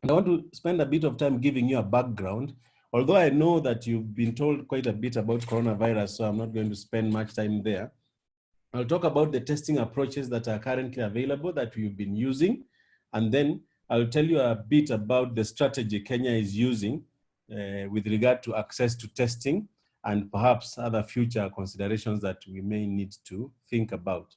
I want to spend a bit of time giving you a background, although I know that you've been told quite a bit about coronavirus, so I'm not going to spend much time there. I'll talk about the testing approaches that are currently available that we've been using, and then I'll tell you a bit about the strategy Kenya is using with regard to access to testing and perhaps other future considerations that we may need to think about.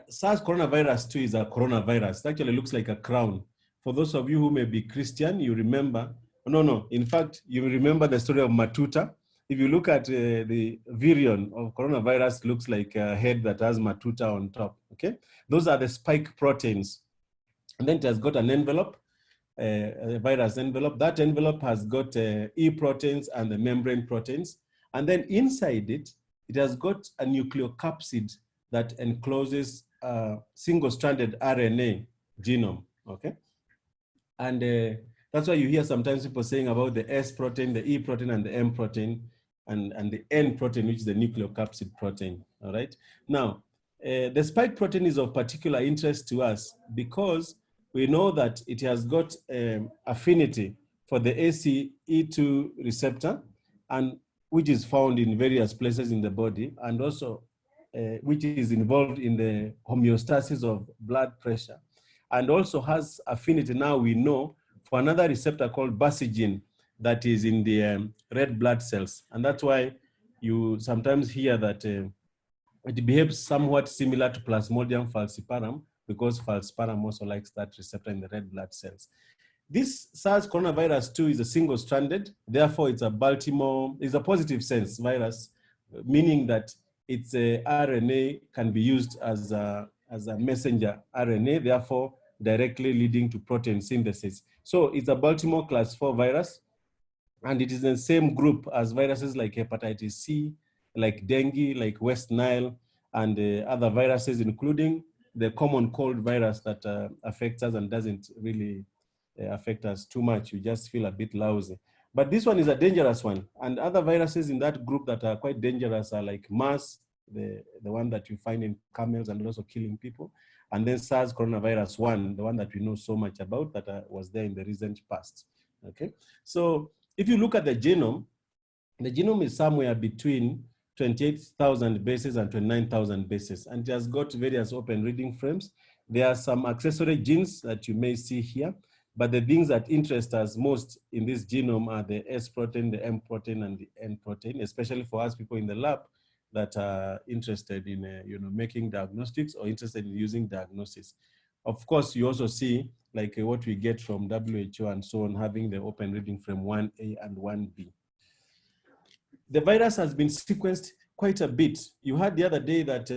SARS coronavirus 2 is a coronavirus. It actually looks like a crown. For those of you who may be Christian, you remember, in fact, you remember the story of Matuta. If you look at the virion of coronavirus, looks like a head that has Matuta on top, okay? Those are the spike proteins. And then it has got an envelope, a virus envelope. That envelope has got E proteins and the membrane proteins. And then inside it, it has got a nucleocapsid that encloses a single-stranded RNA genome, okay? And that's why you hear sometimes people saying about the S protein, the E protein, and the M protein, and the N protein, which is the nucleocapsid protein, all right? Now, the spike protein is of particular interest to us because we know that it has got affinity for the ACE2 receptor, and which is found in various places in the body, and also which is involved in the homeostasis of blood pressure, and also has affinity, now we know, for another receptor called bassigin that is in the red blood cells. And that's why you sometimes hear that it behaves somewhat similar to Plasmodium falciparum, because falciparum also likes that receptor in the red blood cells. This SARS coronavirus 2 is a single-stranded, therefore it's a positive sense virus, meaning that its RNA can be used as a messenger RNA, therefore directly leading to protein synthesis. So it's a Baltimore class 4 virus, and it is in the same group as viruses like hepatitis C, like dengue, like West Nile, and other viruses, including the common cold virus that affects us and doesn't really affect us too much. You just feel a bit lousy. But this one is a dangerous one. And other viruses in that group that are quite dangerous are like MERS, the one that you find in camels and also killing people. And then SARS coronavirus 1, the one that we know so much about that was there in the recent past, okay? So if you look at the genome is somewhere between 28,000 bases and 29,000 bases, and it has got various open reading frames. There are some accessory genes that you may see here, but the things that interest us most in this genome are the S protein, the M protein, and the N protein, especially for us people in the lab that are interested in making diagnostics or interested in using diagnosis. Of course, you also see like what we get from WHO and so on, having the open reading frame 1A and 1B. The virus has been sequenced quite a bit. You heard the other day that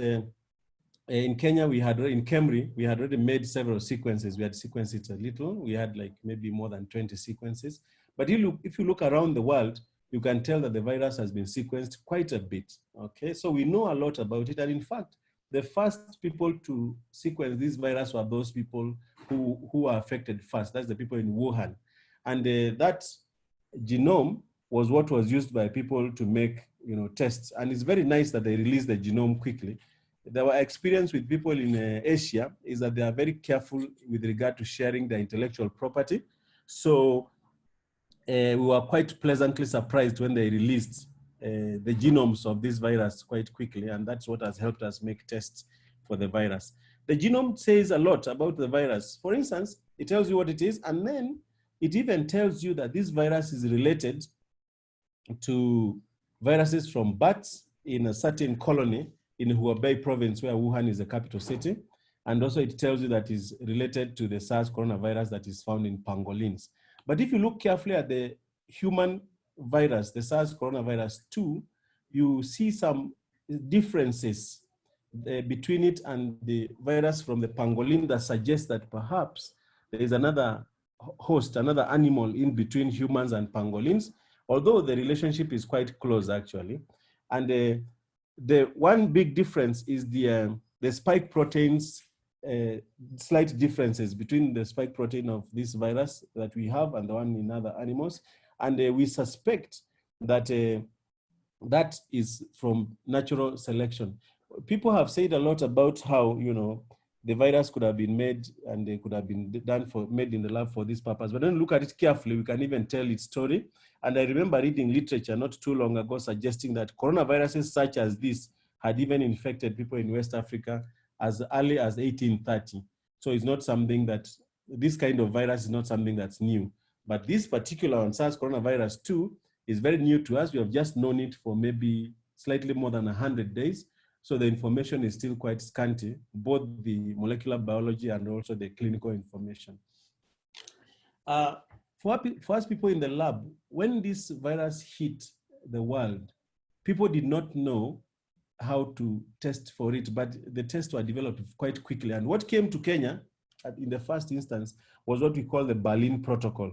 in Kenya, in KEMRI, we had already made several sequences. We had sequenced it a little. We had like maybe more than 20 sequences. But if you look around the world, you can tell that the virus has been sequenced quite a bit, okay? So we know a lot about it. And in fact, the first people to sequence this virus were those people who are affected first. That's the people in Wuhan. And that genome was what was used by people to make tests. And it's very nice that they released the genome quickly. Our experience with people in Asia is that they are very careful with regard to sharing their intellectual property. So we were quite pleasantly surprised when they released the genomes of this virus quite quickly, and that's what has helped us make tests for the virus. The genome says a lot about the virus. For instance, it tells you what it is, and then it even tells you that this virus is related to viruses from bats in a certain colony in Hubei province, where Wuhan is the capital city. And also it tells you that is related to the SARS coronavirus that is found in pangolins. But if you look carefully at the human virus, the SARS coronavirus 2, you see some differences between it and the virus from the pangolin that suggests that perhaps there is another host, another animal in between humans and pangolins, although the relationship is quite close actually. And the one big difference is the spike proteins, slight differences between the spike protein of this virus that we have and the one in other animals. And we suspect that that is from natural selection. People have said a lot about how, the virus could have been made and they could have been made in the lab for this purpose. But when we look at it carefully, we can even tell its story. And I remember reading literature not too long ago suggesting that coronaviruses such as this had even infected people in West Africa as early as 1830. So it's not something that, this kind of virus is not something that's new. But this particular one, SARS coronavirus 2, is very new to us. We have just known it for maybe slightly more than 100 days. So the information is still quite scanty, both the molecular biology and also the clinical information. For us people in the lab, when this virus hit the world, people did not know how to test for it, but the tests were developed quite quickly. And what came to Kenya in the first instance was what we call the Berlin Protocol.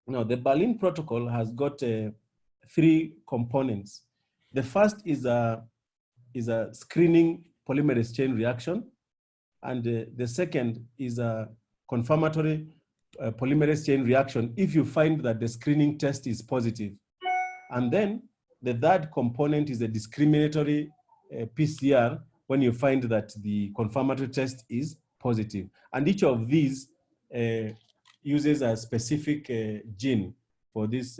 Now, the Berlin Protocol has got 3 components. The first is a screening polymerase chain reaction, and the second is a confirmatory polymerase chain reaction if you find that the screening test is positive. And then the third component is a discriminatory PCR when you find that the confirmatory test is positive. And each of these uses a specific gene for this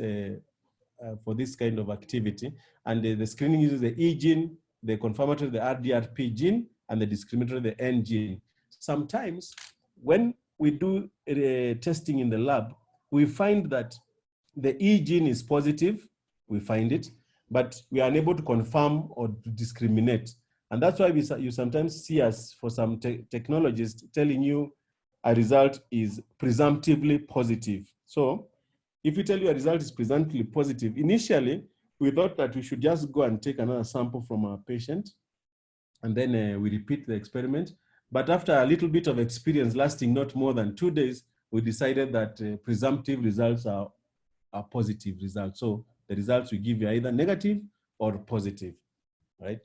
kind of activity. And the screening uses the E gene, the confirmatory, the RDRP gene, and the discriminatory, the N gene. Sometimes when we do testing in the lab, we find that the E gene is positive, we find it, but we are unable to confirm or to discriminate. And that's why you sometimes see us, for some technologies, telling you a result is presumptively positive. So if we tell you a result is presumptively positive, initially, we thought that we should just go and take another sample from our patient, and then we repeat the experiment. But after a little bit of experience lasting not more than 2 days, we decided that presumptive results are positive results. So the results we give you are either negative or positive, right?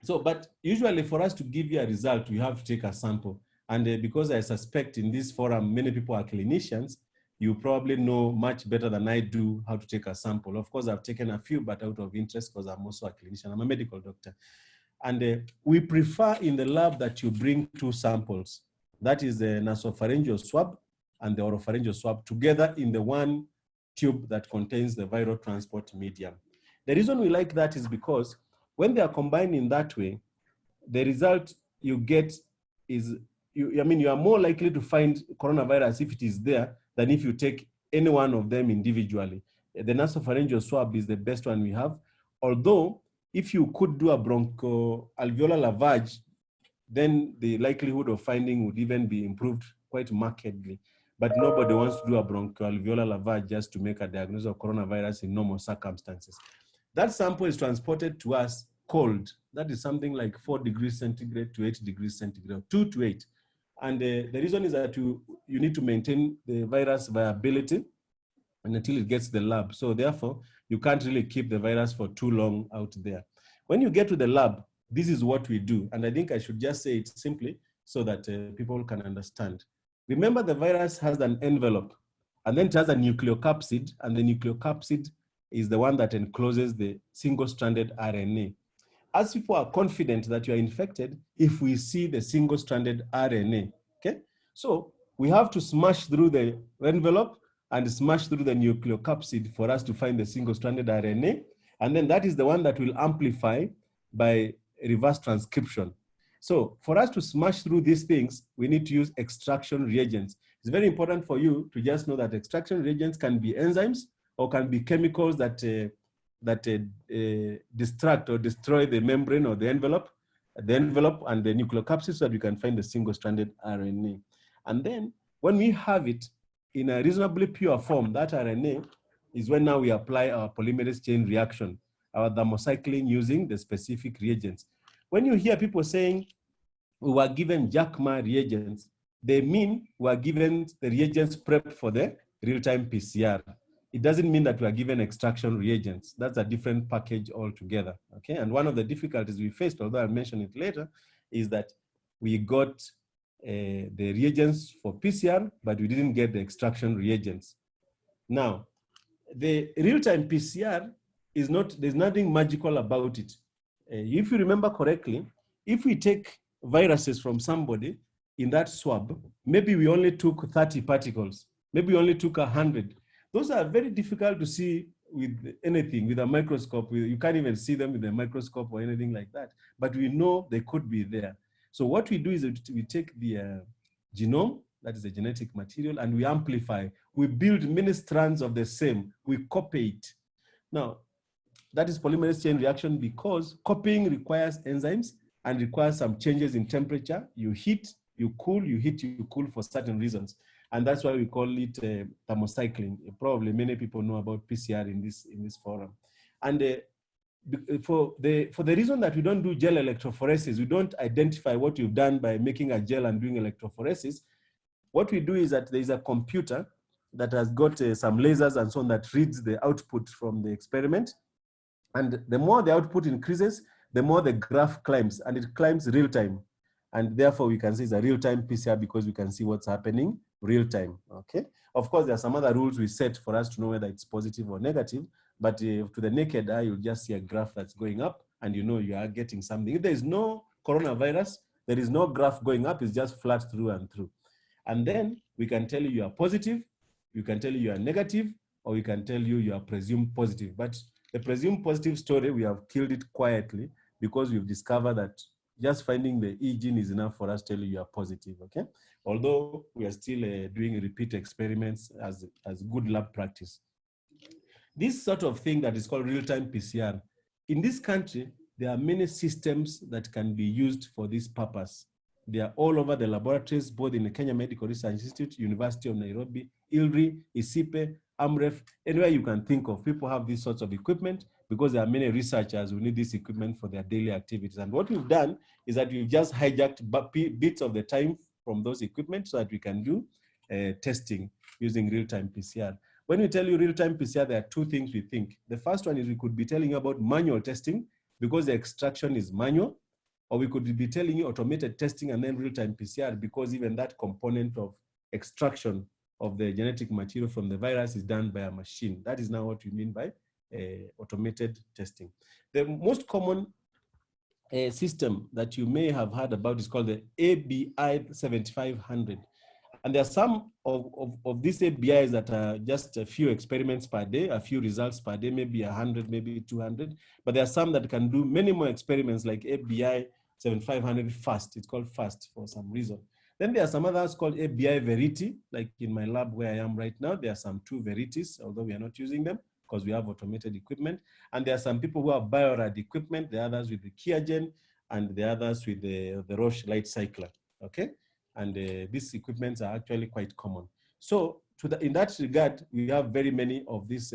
So, but usually for us to give you a result, we have to take a sample. And because I suspect in this forum, many people are clinicians, you probably know much better than I do how to take a sample. Of course, I've taken a few, but out of interest, because I'm also a clinician, I'm a medical doctor. And we prefer in the lab that you bring 2 samples. That is the nasopharyngeal swab and the oropharyngeal swab together in the one tube that contains the viral transport medium. The reason we like that is because when they are combined in that way, the result you get is, you are more likely to find coronavirus if it is there than if you take any one of them individually. The nasopharyngeal swab is the best one we have, although if you could do a bronchoalveolar lavage, then the likelihood of finding would even be improved quite markedly. But nobody wants to do a bronchoalveolar lavage just to make a diagnosis of coronavirus in normal circumstances. That sample is transported to us cold. That is something like 4 degrees centigrade to 8 degrees centigrade, 2 to 8. And the reason is that you need to maintain the virus viability until it gets to the lab. So therefore, you can't really keep the virus for too long out there. When you get to the lab, this is what we do. And I think I should just say it simply so that people can understand. Remember, the virus has an envelope, and then it has a nucleocapsid, and the nucleocapsid is the one that encloses the single-stranded RNA. As people are confident that you are infected, if we see the single-stranded RNA, okay? So we have to smash through the envelope and smash through the nucleocapsid for us to find the single-stranded RNA. And then that is the one that will amplify by reverse transcription. So for us to smash through these things, we need to use extraction reagents. It's very important for you to just know that extraction reagents can be enzymes or can be chemicals that distract or destroy the membrane or the envelope and the nucleocapsid so that we can find the single-stranded RNA. And then when we have it in a reasonably pure form, that RNA is when now we apply our polymerase chain reaction, our thermocycline using the specific reagents. When you hear people saying we were given JACMA reagents, they mean we were given the reagents prepped for the real-time PCR. It doesn't mean that we are given extraction reagents. That's a different package altogether, okay? And one of the difficulties we faced, although I'll mention it later, is that we got the reagents for PCR, but we didn't get the extraction reagents. Now, the real-time PCR there's nothing magical about it. If you remember correctly, if we take viruses from somebody in that swab, maybe we only took 30 particles, maybe we only took 100. Those are very difficult to see with anything, with a microscope. You can't even see them with a microscope or anything like that, but we know they could be there. So what we do is we take the genome, that is the genetic material, and we amplify. We build many strands of the same. We copy it. Now, that is polymerase chain reaction because copying requires enzymes and requires some changes in temperature. You heat, you cool, you heat, you cool for certain reasons. And that's why we call it thermocycling. Probably many people know about PCR in this forum. And for the reason that we don't do gel electrophoresis, we don't identify what you've done by making a gel and doing electrophoresis. What we do is that there's a computer that has got some lasers and so on that reads the output from the experiment. And the more the output increases, the more the graph climbs, and it climbs real time. And therefore, we can say it's a real-time PCR because we can see what's happening real time, okay? Of course, there are some other rules we set for us to know whether it's positive or negative, but to the naked eye, you'll just see a graph that's going up, and you know you are getting something. If there is no coronavirus, there is no graph going up, it's just flat through and through. And then we can tell you are positive, we can tell you are negative, or we can tell you are presumed positive. But the presumed positive story, we have killed it quietly because we've discovered that just finding the E gene is enough for us to tell you are positive, okay? Although we are still doing repeat experiments as good lab practice. This sort of thing that is called real-time PCR, in this country, there are many systems that can be used for this purpose. They are all over the laboratories, both in the Kenya Medical Research Institute, University of Nairobi, ILRI, ISIPE, AMREF, anywhere you can think of. People have these sorts of equipment because there are many researchers who need this equipment for their daily activities. And what we've done is that we've just hijacked bits of the time from those equipment so that we can do testing using real-time PCR. When we tell you real-time PCR, there are two things we think. The first one is we could be telling you about manual testing because the extraction is manual, or we could be telling you automated testing and then real-time PCR because even that component of extraction of the genetic material from the virus is done by a machine. That is now what we mean by automated testing. The most common system that you may have heard about is called the ABI 7500. And there are some of these ABIs that are just a few experiments per day, a few results per day, maybe 100, maybe 200. But there are some that can do many more experiments like ABI 7500 fast. It's called fast for some reason. Then there are some others called ABI Verity, like in my lab where I am right now. There are some 2 Verities, although we are not using them because we have automated equipment. And there are some people who have Biorad equipment, the others with the QIAGEN, and the others with the Roche Light Cycler, okay? And these equipments are actually quite common. So in that regard, we have very many of these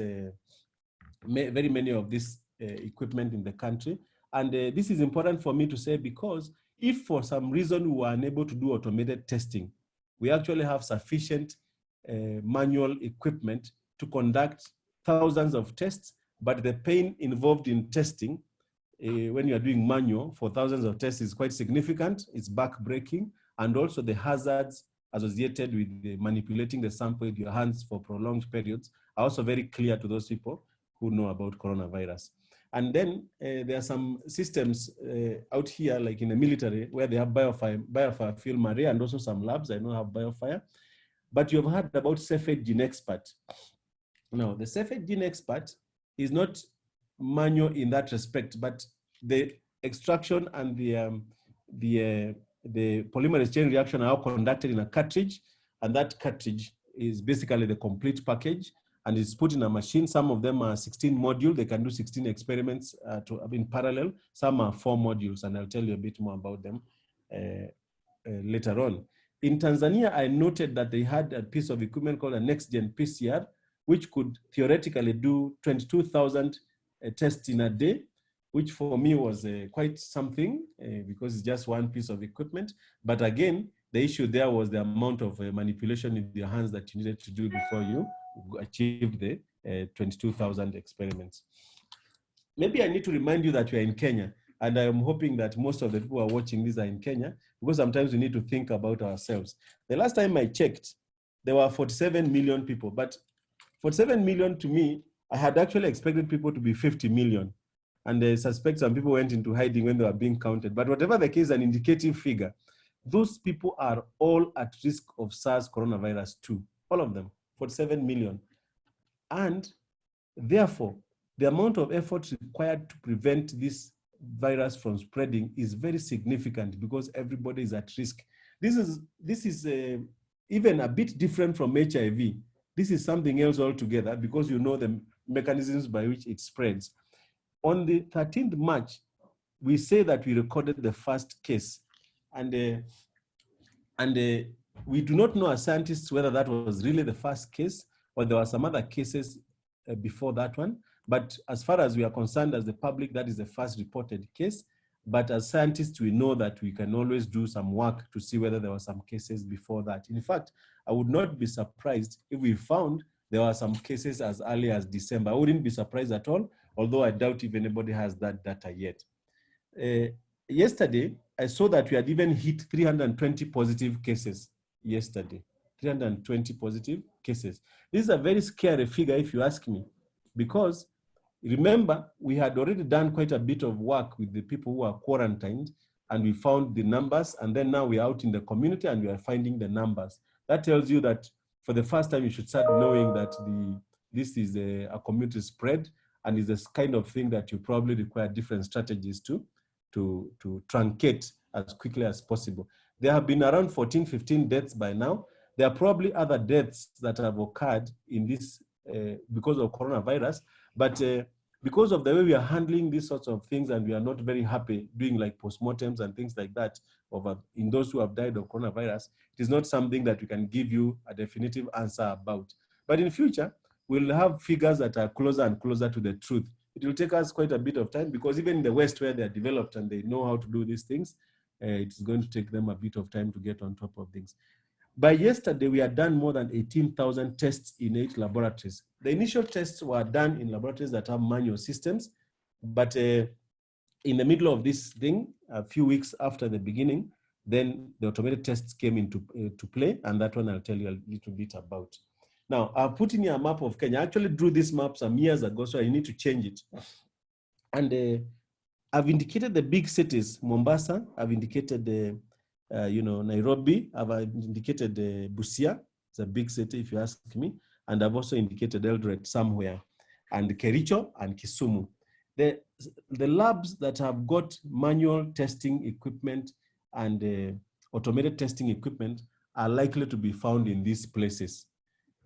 equipment in the country. And this is important for me to say because if for some reason we are unable to do automated testing, we actually have sufficient manual equipment to conduct thousands of tests, but the pain involved in testing when you are doing manual for thousands of tests is quite significant. It's back-breaking, and also the hazards associated with manipulating the sample with your hands for prolonged periods are also very clear to those people who know about coronavirus. And then there are some systems out here, like in the military, where they have BioFire Film Array, and also some labs I know have BioFire. But you've heard about Cepheid Gene Expert. Now, the Cepheid Gene Expert is not manual in that respect, but the extraction and the polymerase chain reaction are all conducted in a cartridge, and that cartridge is basically the complete package, and it's put in a machine. Some of them are 16 modules. They can do 16 experiments in parallel. Some are 4 modules, and I'll tell you a bit more about them later on. In Tanzania, I noted that they had a piece of equipment called a next-gen PCR, which could theoretically do 22,000 tests in a day, which for me was quite something because it's just one piece of equipment. But again, the issue there was the amount of manipulation in your hands that you needed to do before you achieved the 22,000 experiments. Maybe I need to remind you that we are in Kenya, and I am hoping that most of the people who are watching this are in Kenya, because sometimes we need to think about ourselves. The last time I checked, there were 47 million people, but 47 million to me, I had actually expected people to be 50 million. And they suspect some people went into hiding when they were being counted. But whatever the case, an indicative figure, those people are all at risk of SARS coronavirus 2, all of them, 47 million. And therefore, the amount of effort required to prevent this virus from spreading is very significant because everybody is at risk. This is even a bit different from HIV. This is something else altogether because you know the mechanisms by which it spreads. On the 13th March, we say that we recorded the first case, and we do not know as scientists whether that was really the first case or there were some other cases before that one. But as far as we are concerned as the public, that is the first reported case. But as scientists, we know that we can always do some work to see whether there were some cases before that. In fact, I would not be surprised if we found there were some cases as early as December. I wouldn't be surprised at all, although I doubt if anybody has that data yet. Yesterday, I saw that we had even hit 320 positive cases yesterday. 320 positive cases. This is a very scary figure if you ask me, because remember, we had already done quite a bit of work with the people who are quarantined, and we found the numbers, and then now we're out in the community and we are finding the numbers. That tells you that for the first time, you should start knowing that this is a community spread, and is this kind of thing that you probably require different strategies to truncate as quickly as possible. There have been around 14, 15 deaths by now. There are probably other deaths that have occurred in this because of coronavirus, but because of the way we are handling these sorts of things, and we are not very happy doing like postmortems and things like that in those who have died of coronavirus, it is not something that we can give you a definitive answer about. But in future, we'll have figures that are closer and closer to the truth. It will take us quite a bit of time because even in the West, where they're developed and they know how to do these things, it's going to take them a bit of time to get on top of things. By yesterday, we had done more than 18,000 tests in 8 laboratories. The initial tests were done in laboratories that have manual systems, but in the middle of this thing, a few weeks after the beginning, then the automated tests came into to play, and that one I'll tell you a little bit about. Now, I've put in here a map of Kenya. I actually drew this map some years ago, so I need to change it. And I've indicated the big cities, Mombasa. I've indicated Nairobi. I've indicated Busia. It's a big city, if you ask me. And I've also indicated Eldoret somewhere, and Kericho and Kisumu. The labs that have got manual testing equipment and automated testing equipment are likely to be found in these places.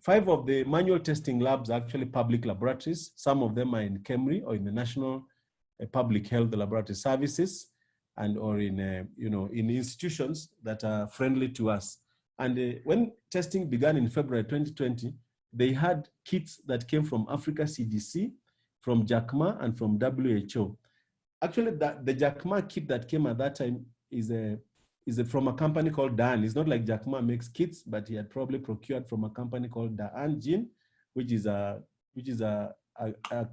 5 of the manual testing labs are actually public laboratories. Some of them are in KEMRI or in the National Public Health Laboratory Services, and or in in institutions that are friendly to us. And when testing began in February 2020, they had kits that came from Africa CDC, from JACMA, and from WHO. Actually, the JACMA kit that came at that time is from a company called Dan. It's not like JACMA makes kits, but he had probably procured from a company called Dan Jin, which is a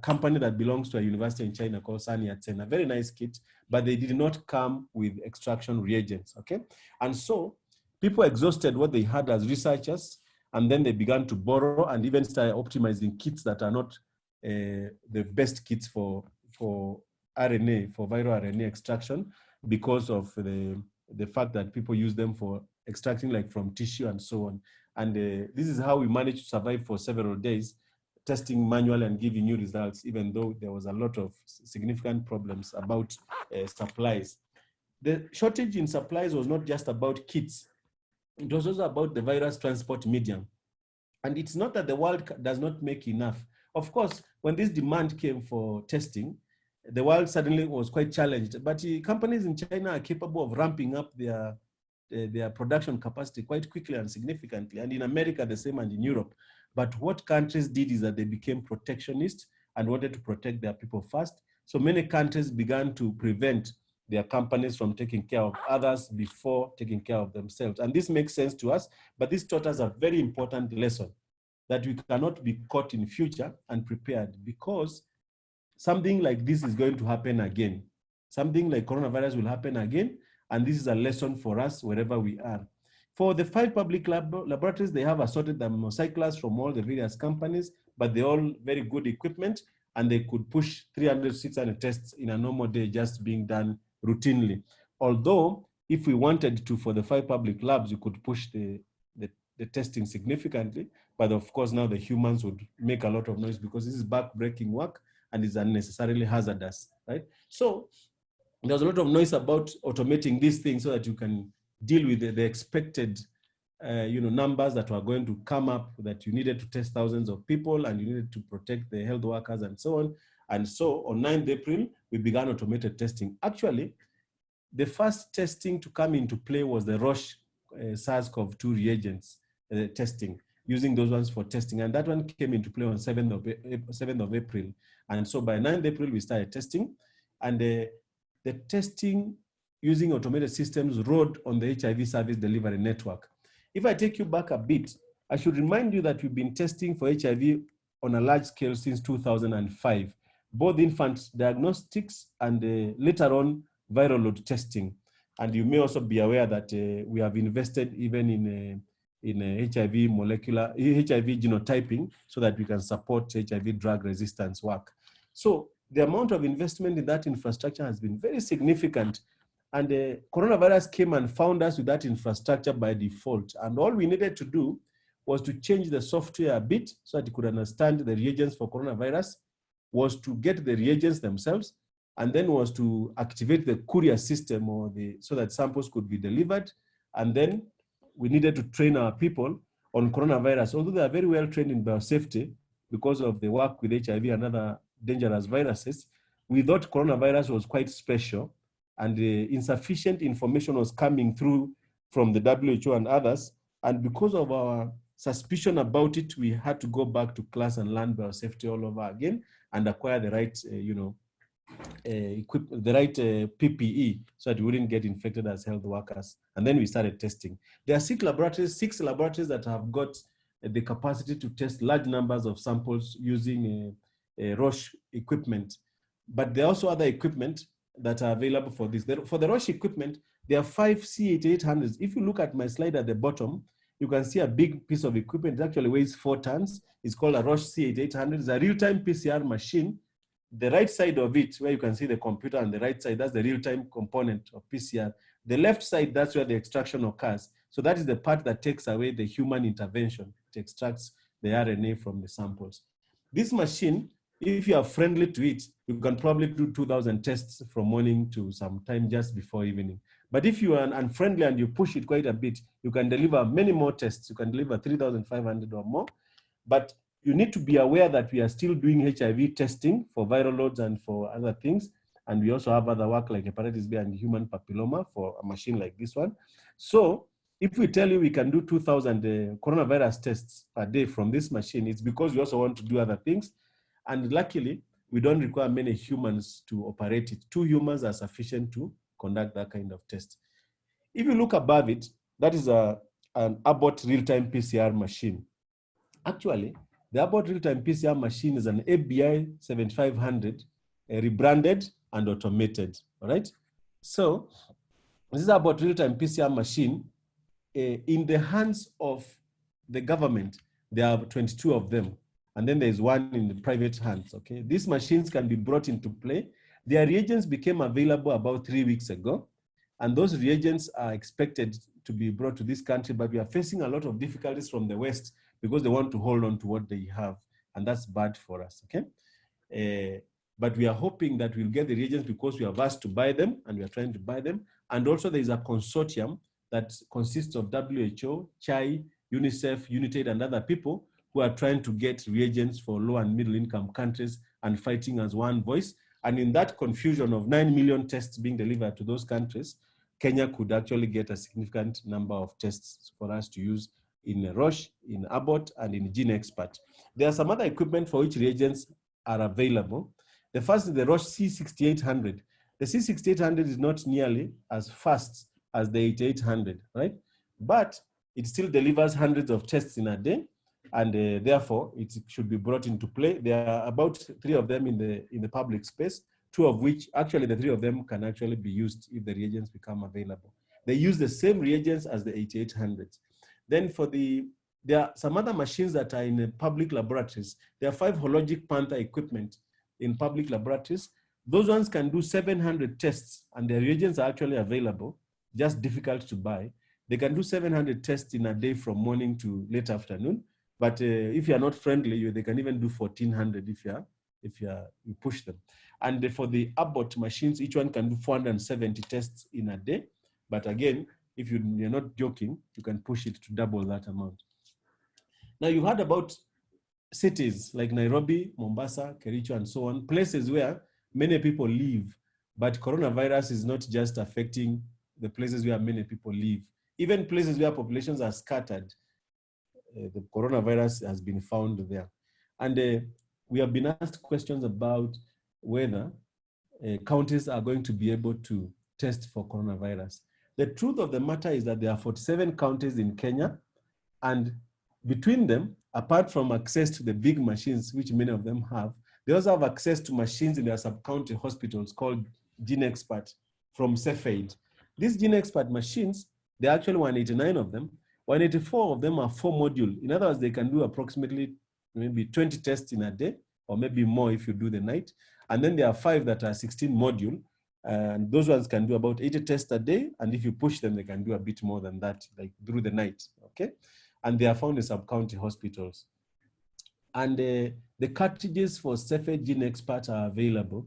company that belongs to a university in China called Sun Yat-sen. A very nice kit, but they did not come with extraction reagents, okay? And so people exhausted what they had as researchers, and then they began to borrow and even start optimizing kits that are not the best kits for RNA, for viral RNA extraction, because of the fact that people use them for extracting like from tissue and so on. And this is how we managed to survive for several days, testing manually and giving you results, even though there was a lot of significant problems about supplies. The shortage in supplies was not just about kits. It was also about the virus transport medium. And it's not that the world does not make enough. Of course, when this demand came for testing, the world suddenly was quite challenged. But companies in China are capable of ramping up their production capacity quite quickly and significantly. And in America, the same, and in Europe. But what countries did is that they became protectionist and wanted to protect their people first. So many countries began to prevent their companies from taking care of others before taking care of themselves. And this makes sense to us, but this taught us a very important lesson, that we cannot be caught in future and prepared, because something like this is going to happen again. Something like coronavirus will happen again, and this is a lesson for us wherever we are. For the 5 public laboratories, they have assorted thermocyclers from all the various companies, but they're all very good equipment. and they could push 300, 600 tests in a normal day just being done routinely. Although, if we wanted to, for the 5 public labs, you could push the testing significantly. But of course, now the humans would make a lot of noise because this is back-breaking work and is unnecessarily hazardous, right? So there's a lot of noise about automating these things so that you can deal with the expected numbers that were going to come up, that you needed to test thousands of people and you needed to protect the health workers and so on. And so on 9th April, we began automated testing. Actually, the first testing to come into play was the Roche SARS CoV-2 reagents testing, using those ones for testing. And that one came into play on 7th of April. And so by 9th April, we started testing. And the testing using automated systems rode on the HIV service delivery network. If I take you back a bit, I should remind you that we've been testing for HIV on a large scale since 2005, both infant diagnostics and later on viral load testing. And you may also be aware that we have invested even in HIV genotyping so that we can support HIV drug resistance work. So the amount of investment in that infrastructure has been very significant. And the coronavirus came and found us with that infrastructure by default. And all we needed to do was to change the software a bit so that it could understand the reagents for coronavirus, was to get the reagents themselves, and then was to activate the courier system so that samples could be delivered. And then we needed to train our people on coronavirus, although they are very well trained in biosafety because of the work with HIV and other dangerous viruses. We thought coronavirus was quite special, and insufficient information was coming through from the WHO and others. And because of our suspicion about it, we had to go back to class and learn biosafety all over again and acquire the right, PPE so that we wouldn't get infected as health workers. And then we started testing. There are 6 laboratories that have got the capacity to test large numbers of samples using Roche equipment. But there are also other equipment that are available for this. For the Roche equipment, there are 5 C8800s. If you look at my slide at the bottom, you can see a big piece of equipment. It actually weighs 4 tons. It's called a Roche C8800. It's a real-time PCR machine. The right side of it, where you can see the computer on the right side, that's the real-time component of PCR. The left side, that's where the extraction occurs. So that is the part that takes away the human intervention. It extracts the RNA from the samples. This machine, if you are friendly to it, you can probably do 2,000 tests from morning to sometime just before evening. But if you are unfriendly and you push it quite a bit, you can deliver many more tests. You can deliver 3,500 or more. But you need to be aware that we are still doing HIV testing for viral loads and for other things. And we also have other work like hepatitis B and human papilloma for a machine like this one. So if we tell you we can do 2,000 coronavirus tests per day from this machine, it's because we also want to do other things. And luckily, we don't require many humans to operate it. 2 humans are sufficient to conduct that kind of test. If you look above it, that is an Abbott real-time PCR machine. Actually, the Abbott real-time PCR machine is an ABI 7500, rebranded and automated, all right? So this is Abbott real-time PCR machine. In the hands of the government, there are 22 of them. And then there's one in the private hands, okay? These machines can be brought into play. Their reagents became available about 3 weeks ago. And those reagents are expected to be brought to this country, but we are facing a lot of difficulties from the West because they want to hold on to what they have. And that's bad for us, okay? But we are hoping that we'll get the reagents because we have asked to buy them and we are trying to buy them. And also there is a consortium that consists of WHO, CHAI, UNICEF, UNITAID, and other people who are trying to get reagents for low and middle income countries and fighting as one voice. And in that confusion of 9 million tests being delivered to those countries, Kenya could actually get a significant number of tests for us to use in Roche, in Abbott, and in GeneXpert. There are some other equipment for which reagents are available. The first is the Roche C6800. The C6800 is not nearly as fast as the 8800, right? But it still delivers hundreds of tests in a day, and therefore it should be brought into play. There are about 3 of them in the public space, 2 of which, actually the 3 of them can actually be used if the reagents become available. They use the same reagents as the 8800s. Then there are some other machines that are in the public laboratories. There are 5 Hologic Panther equipment in public laboratories. Those ones can do 700 tests, and the reagents are actually available, just difficult to buy. They can do 700 tests in a day from morning to late afternoon. But if you're not friendly, they can even do 1,400 if you push them. And for the Abbott machines, each one can do 470 tests in a day. But again, if you're not joking, you can push it to double that amount. Now, you heard about cities like Nairobi, Mombasa, Kericho, and so on, places where many people live. But coronavirus is not just affecting the places where many people live. Even places where populations are scattered, the coronavirus has been found there. And we have been asked questions about whether counties are going to be able to test for coronavirus. The truth of the matter is that there are 47 counties in Kenya, and between them, apart from access to the big machines, which many of them have, they also have access to machines in their sub-county hospitals called GeneXpert from Cepheid. These GeneXpert machines, there are actually 189 of them. 184 of them are 4-module. In other words, they can do approximately maybe 20 tests in a day, or maybe more if you do the night. And then there are 5 that are 16-module. And those ones can do about 80 tests a day. And if you push them, they can do a bit more than that, like through the night, okay? And they are found in sub-county hospitals. And the cartridges for Cepheid GeneXpert are available.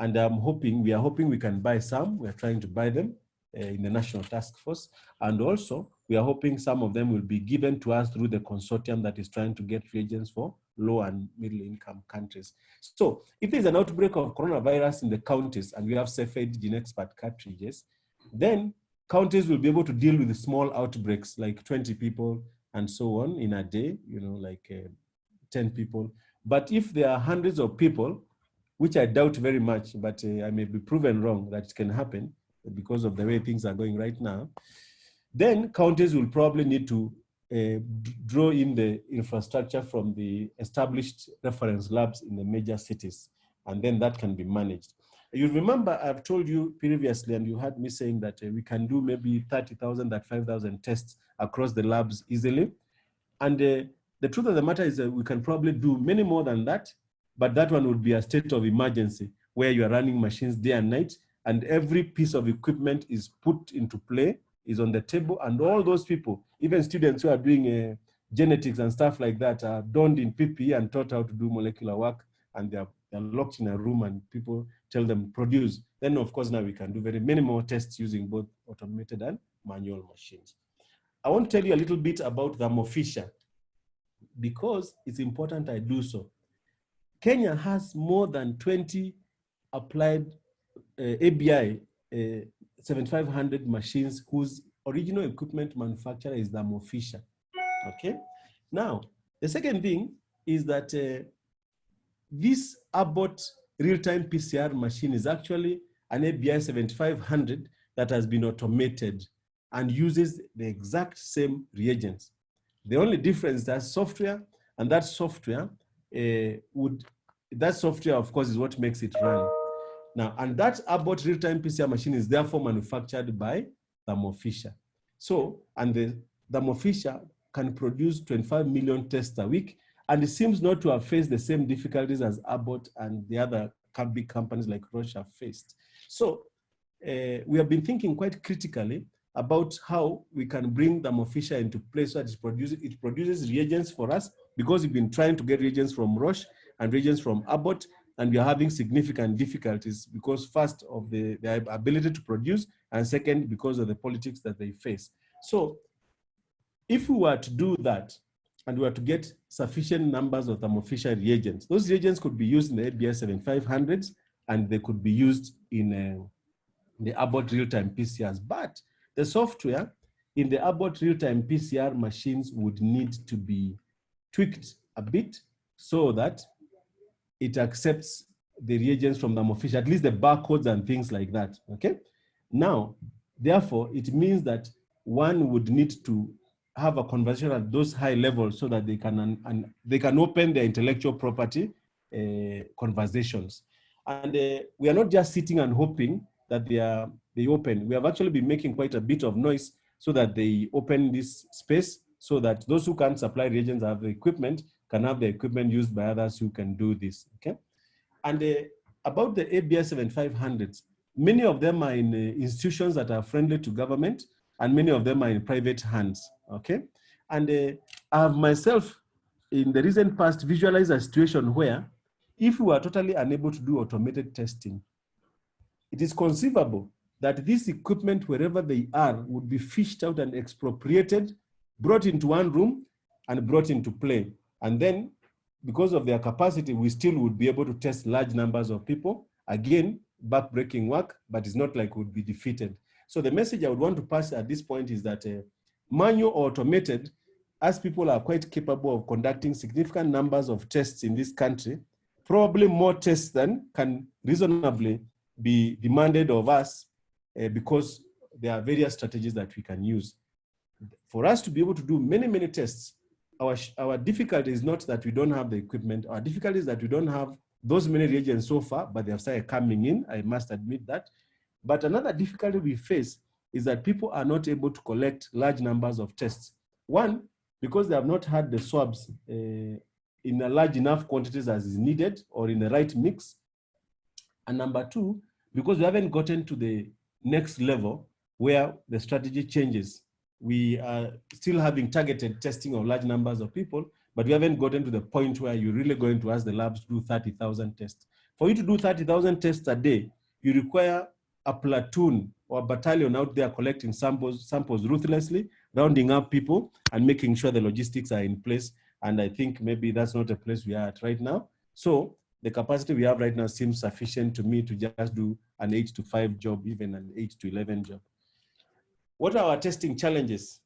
And we are hoping we can buy some. We are trying to buy them in the National Task Force. And also, we are hoping some of them will be given to us through the consortium that is trying to get reagents for low and middle income countries. So if there's an outbreak of coronavirus in the counties and we have Cepheid GeneXpert cartridges, then counties will be able to deal with the small outbreaks like 20 people and so on in a day, like 10 people. But if there are hundreds of people, which I doubt very much, but I may be proven wrong that it can happen because of the way things are going right now, then counties will probably need to draw in the infrastructure from the established reference labs in the major cities, and then that can be managed. You remember I've told you previously, and you heard me saying that we can do maybe 30,000 at 5,000 tests across the labs easily. And the truth of the matter is that we can probably do many more than that, but that one would be a state of emergency where you are running machines day and night, and every piece of equipment is put into play, is on the table, and all those people, even students who are doing genetics and stuff like that, are donned in PPE and taught how to do molecular work, and they're locked in a room and people tell them produce. Then of course now we can do very many more tests using both automated and manual machines. I want to tell you a little bit about Thermo Fisher because it's important I do so. Kenya has more than 20 applied ABI 7500 machines whose original equipment manufacturer is Thermo Fisher, okay? Now, the second thing is that this Abbott real-time PCR machine is actually an ABI 7500 that has been automated and uses the exact same reagents. The only difference is that software, and that software of course is what makes it run. Now, and that Abbott real-time PCR machine is therefore manufactured by Thermo Fisher. So, and the Thermo Fisher can produce 25 million tests a week, and it seems not to have faced the same difficulties as Abbott and the other big companies like Roche have faced. So, we have been thinking quite critically about how we can bring Thermo Fisher into place so that it produces reagents for us, because we've been trying to get reagents from Roche and reagents from Abbott, and we are having significant difficulties because first of their ability to produce, and second, because of the politics that they face. So if we were to do that, and we were to get sufficient numbers of Thermo Fisher reagents, those reagents could be used in the ABS 7500s, and they could be used in the Abbott real-time PCRs. But the software in the Abbott real-time PCR machines would need to be tweaked a bit so that it accepts the reagents from Thermo Fisher, at least the barcodes and things like that, okay? Now, therefore, it means that one would need to have a conversation at those high levels so that they can open their intellectual property conversations. And we are not just sitting and hoping that they open. We have actually been making quite a bit of noise so that they open this space so that those who can't supply reagents have the equipment can have the equipment used by others who can do this, okay? And about the ABS 7500s, many of them are in institutions that are friendly to government, and many of them are in private hands, okay? And I have myself, in the recent past, visualized a situation where if we are totally unable to do automated testing, it is conceivable that this equipment, wherever they are, would be fished out and expropriated, brought into one room and brought into play. And then, because of their capacity, we still would be able to test large numbers of people. Again, back-breaking work, but it's not like we'd be defeated. So the message I would want to pass at this point is that manual or automated, as people are quite capable of conducting significant numbers of tests in this country, probably more tests than can reasonably be demanded of us because there are various strategies that we can use. For us to be able to do many, many tests, our difficulty is not that we don't have the equipment. Our difficulty is that we don't have those many reagents so far, but they have started coming in. I must admit that. But another difficulty we face is that people are not able to collect large numbers of tests. One, because they have not had the swabs in a large enough quantities as is needed or in the right mix. And number two, because we haven't gotten to the next level where the strategy changes. We are still having targeted testing of large numbers of people, but we haven't gotten to the point where you're really going to ask the labs to do 30,000 tests. For you to do 30,000 tests a day, you require a platoon or a battalion out there collecting samples ruthlessly, rounding up people and making sure the logistics are in place. And I think maybe that's not a place we are at right now. So the capacity we have right now seems sufficient to me to just do an 8 to 5 job, even an 8 to 11 job. What are our testing challenges?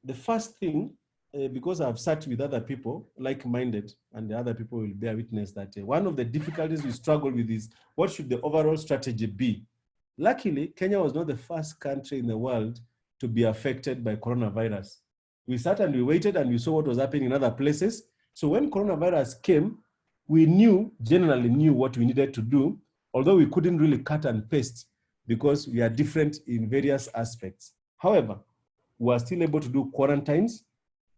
The first thing, because I've sat with other people, like-minded, and the other people will bear witness that one of the difficulties we struggle with is what should the overall strategy be? Luckily, Kenya was not the first country in the world to be affected by coronavirus. We sat and we waited and we saw what was happening in other places. So when coronavirus came, we generally knew what we needed to do, although we couldn't really cut and paste because we are different in various aspects. However, we are still able to do quarantines.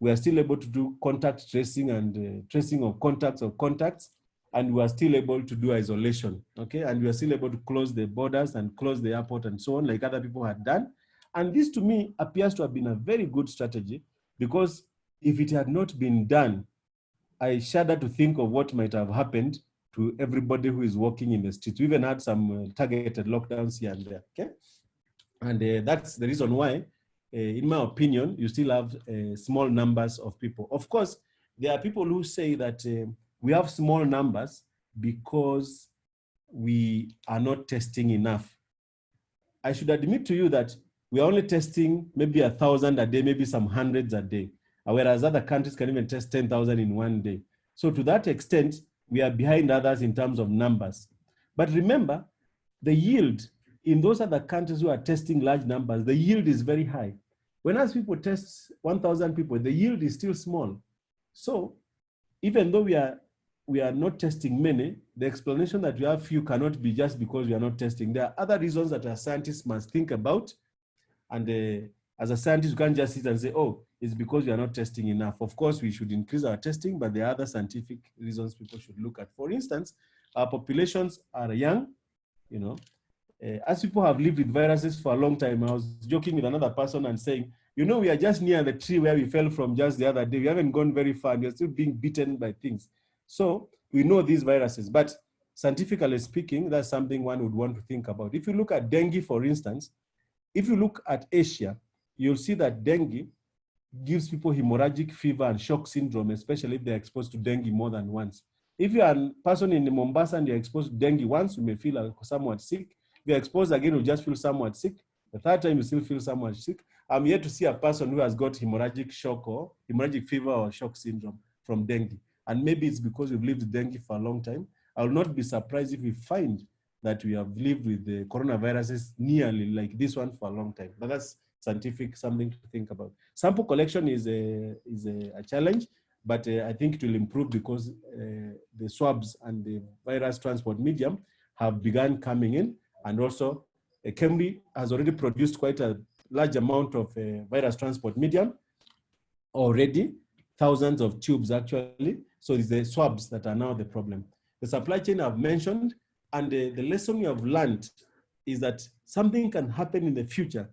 We are still able to do contact tracing and tracing of contacts, and we are still able to do isolation, okay? And we are still able to close the borders and close the airport and so on, like other people had done. And this to me appears to have been a very good strategy, because if it had not been done, I shudder to think of what might have happened to everybody who is walking in the streets. We even had some targeted lockdowns here and there, okay? And that's the reason why, in my opinion, you still have small numbers of people. Of course, there are people who say that we have small numbers because we are not testing enough. I should admit to you that we are only testing maybe 1,000 a day, maybe some hundreds a day, whereas other countries can even test 10,000 in one day. So to that extent, we are behind others in terms of numbers. But remember, the yield in those other countries who are testing large numbers, the yield is very high. When as people test 1,000 people, the yield is still small. So even though we are not testing many, the explanation that we have few cannot be just because we are not testing. There are other reasons that our scientists must think about. And as a scientist, you can't just sit and say, oh, it's because we are not testing enough. Of course, we should increase our testing, but there are other scientific reasons people should look at. For instance, our populations are young, you know. As people have lived with viruses for a long time, I was joking with another person and saying, you know, we are just near the tree where we fell from just the other day. We haven't gone very far, and we're still being beaten by things. So we know these viruses, but scientifically speaking, that's something one would want to think about. If you look at dengue, for instance, if you look at Asia, you'll see that dengue gives people hemorrhagic fever and shock syndrome, especially if they're exposed to dengue more than once. If you're a person in Mombasa and you're exposed to dengue once, you may feel somewhat sick. If you're exposed again, you just feel somewhat sick. The third time, you still feel somewhat sick. I'm yet to see a person who has got hemorrhagic shock or hemorrhagic fever or shock syndrome from dengue. And maybe it's because we've lived with dengue for a long time. I will not be surprised if we find that we have lived with the coronaviruses nearly like this one for a long time. But that's scientific, something to think about. Sample collection is a challenge, but I think it will improve because the swabs and the virus transport medium have begun coming in. And also, KEMRI has already produced quite a large amount of virus transport medium already, thousands of tubes actually. So it's the swabs that are now the problem. The supply chain I've mentioned, and the lesson we have learned is that something can happen in the future,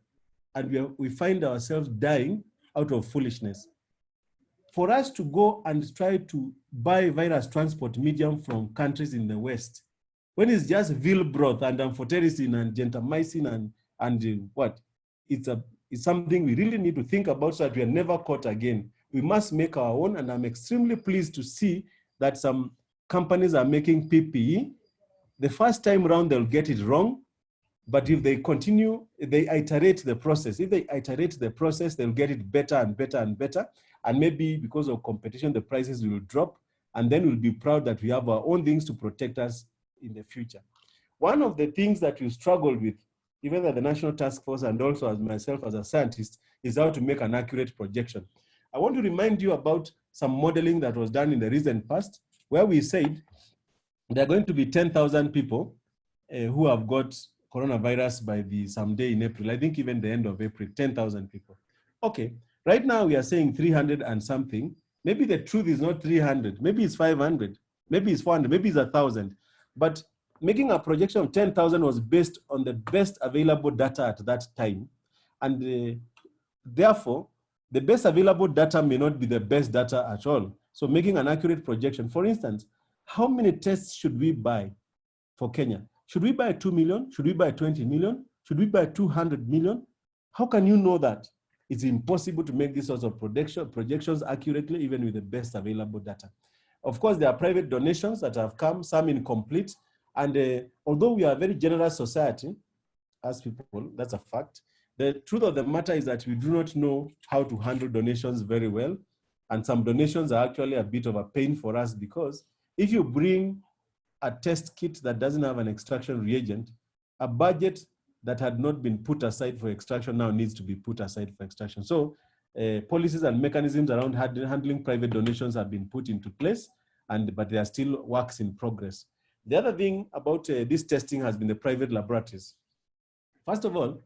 and we find ourselves dying out of foolishness. For us to go and try to buy virus transport medium from countries in the West, when it's just veal broth and amphotericin and gentamicin and what, it's something we really need to think about so that we are never caught again. We must make our own, and I'm extremely pleased to see that some companies are making PPE. The first time around, they'll get it wrong, but if they continue, they iterate the process. If they iterate the process, they'll get it better and better and better. And maybe because of competition, the prices will drop, and then we'll be proud that we have our own things to protect us in the future. One of the things that we struggled with, even at the National Task Force and also as myself as a scientist, is how to make an accurate projection. I want to remind you about some modeling that was done in the recent past, where we said there are going to be 10,000 people who have got coronavirus by someday in April. I think even the end of April, 10,000 people. Okay, right now we are saying 300 and something. Maybe the truth is not 300, maybe it's 500, maybe it's 400, maybe it's 1,000. But making a projection of 10,000 was based on the best available data at that time. And therefore, the best available data may not be the best data at all. So making an accurate projection, for instance, how many tests should we buy for Kenya? Should we buy 2 million? Should we buy 20 million? Should we buy 200 million? How can you know that? It's impossible to make these sorts of projections accurately, even with the best available data. Of course, there are private donations that have come, some incomplete. And although we are a very generous society, as people, that's a fact. The truth of the matter is that we do not know how to handle donations very well. And some donations are actually a bit of a pain for us, because if you bring a test kit that doesn't have an extraction reagent, a budget that had not been put aside for extraction now needs to be put aside for extraction. So policies and mechanisms around handling private donations have been put into place, but they are still works in progress. The other thing about this testing has been the private laboratories. First of all,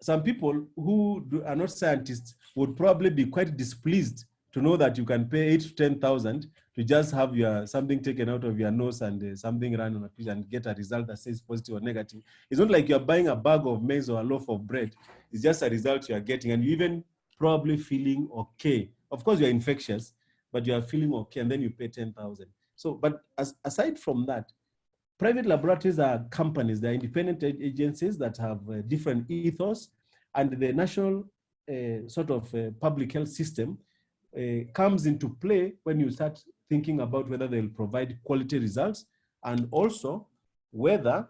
some people who are not scientists would probably be quite displeased to know that you can pay 8,000 to 10,000 to just have something taken out of your nose and something run on a piece and get a result that says positive or negative. It's not like you're buying a bag of maize or a loaf of bread. It's just a result you're getting, and you even probably feeling okay. Of course, you're infectious, but you are feeling okay, and then you pay 10,000. So, but aside from that, private laboratories are companies. They're independent agencies that have different ethos, and the national public health system comes into play when you start thinking about whether they'll provide quality results, and also whether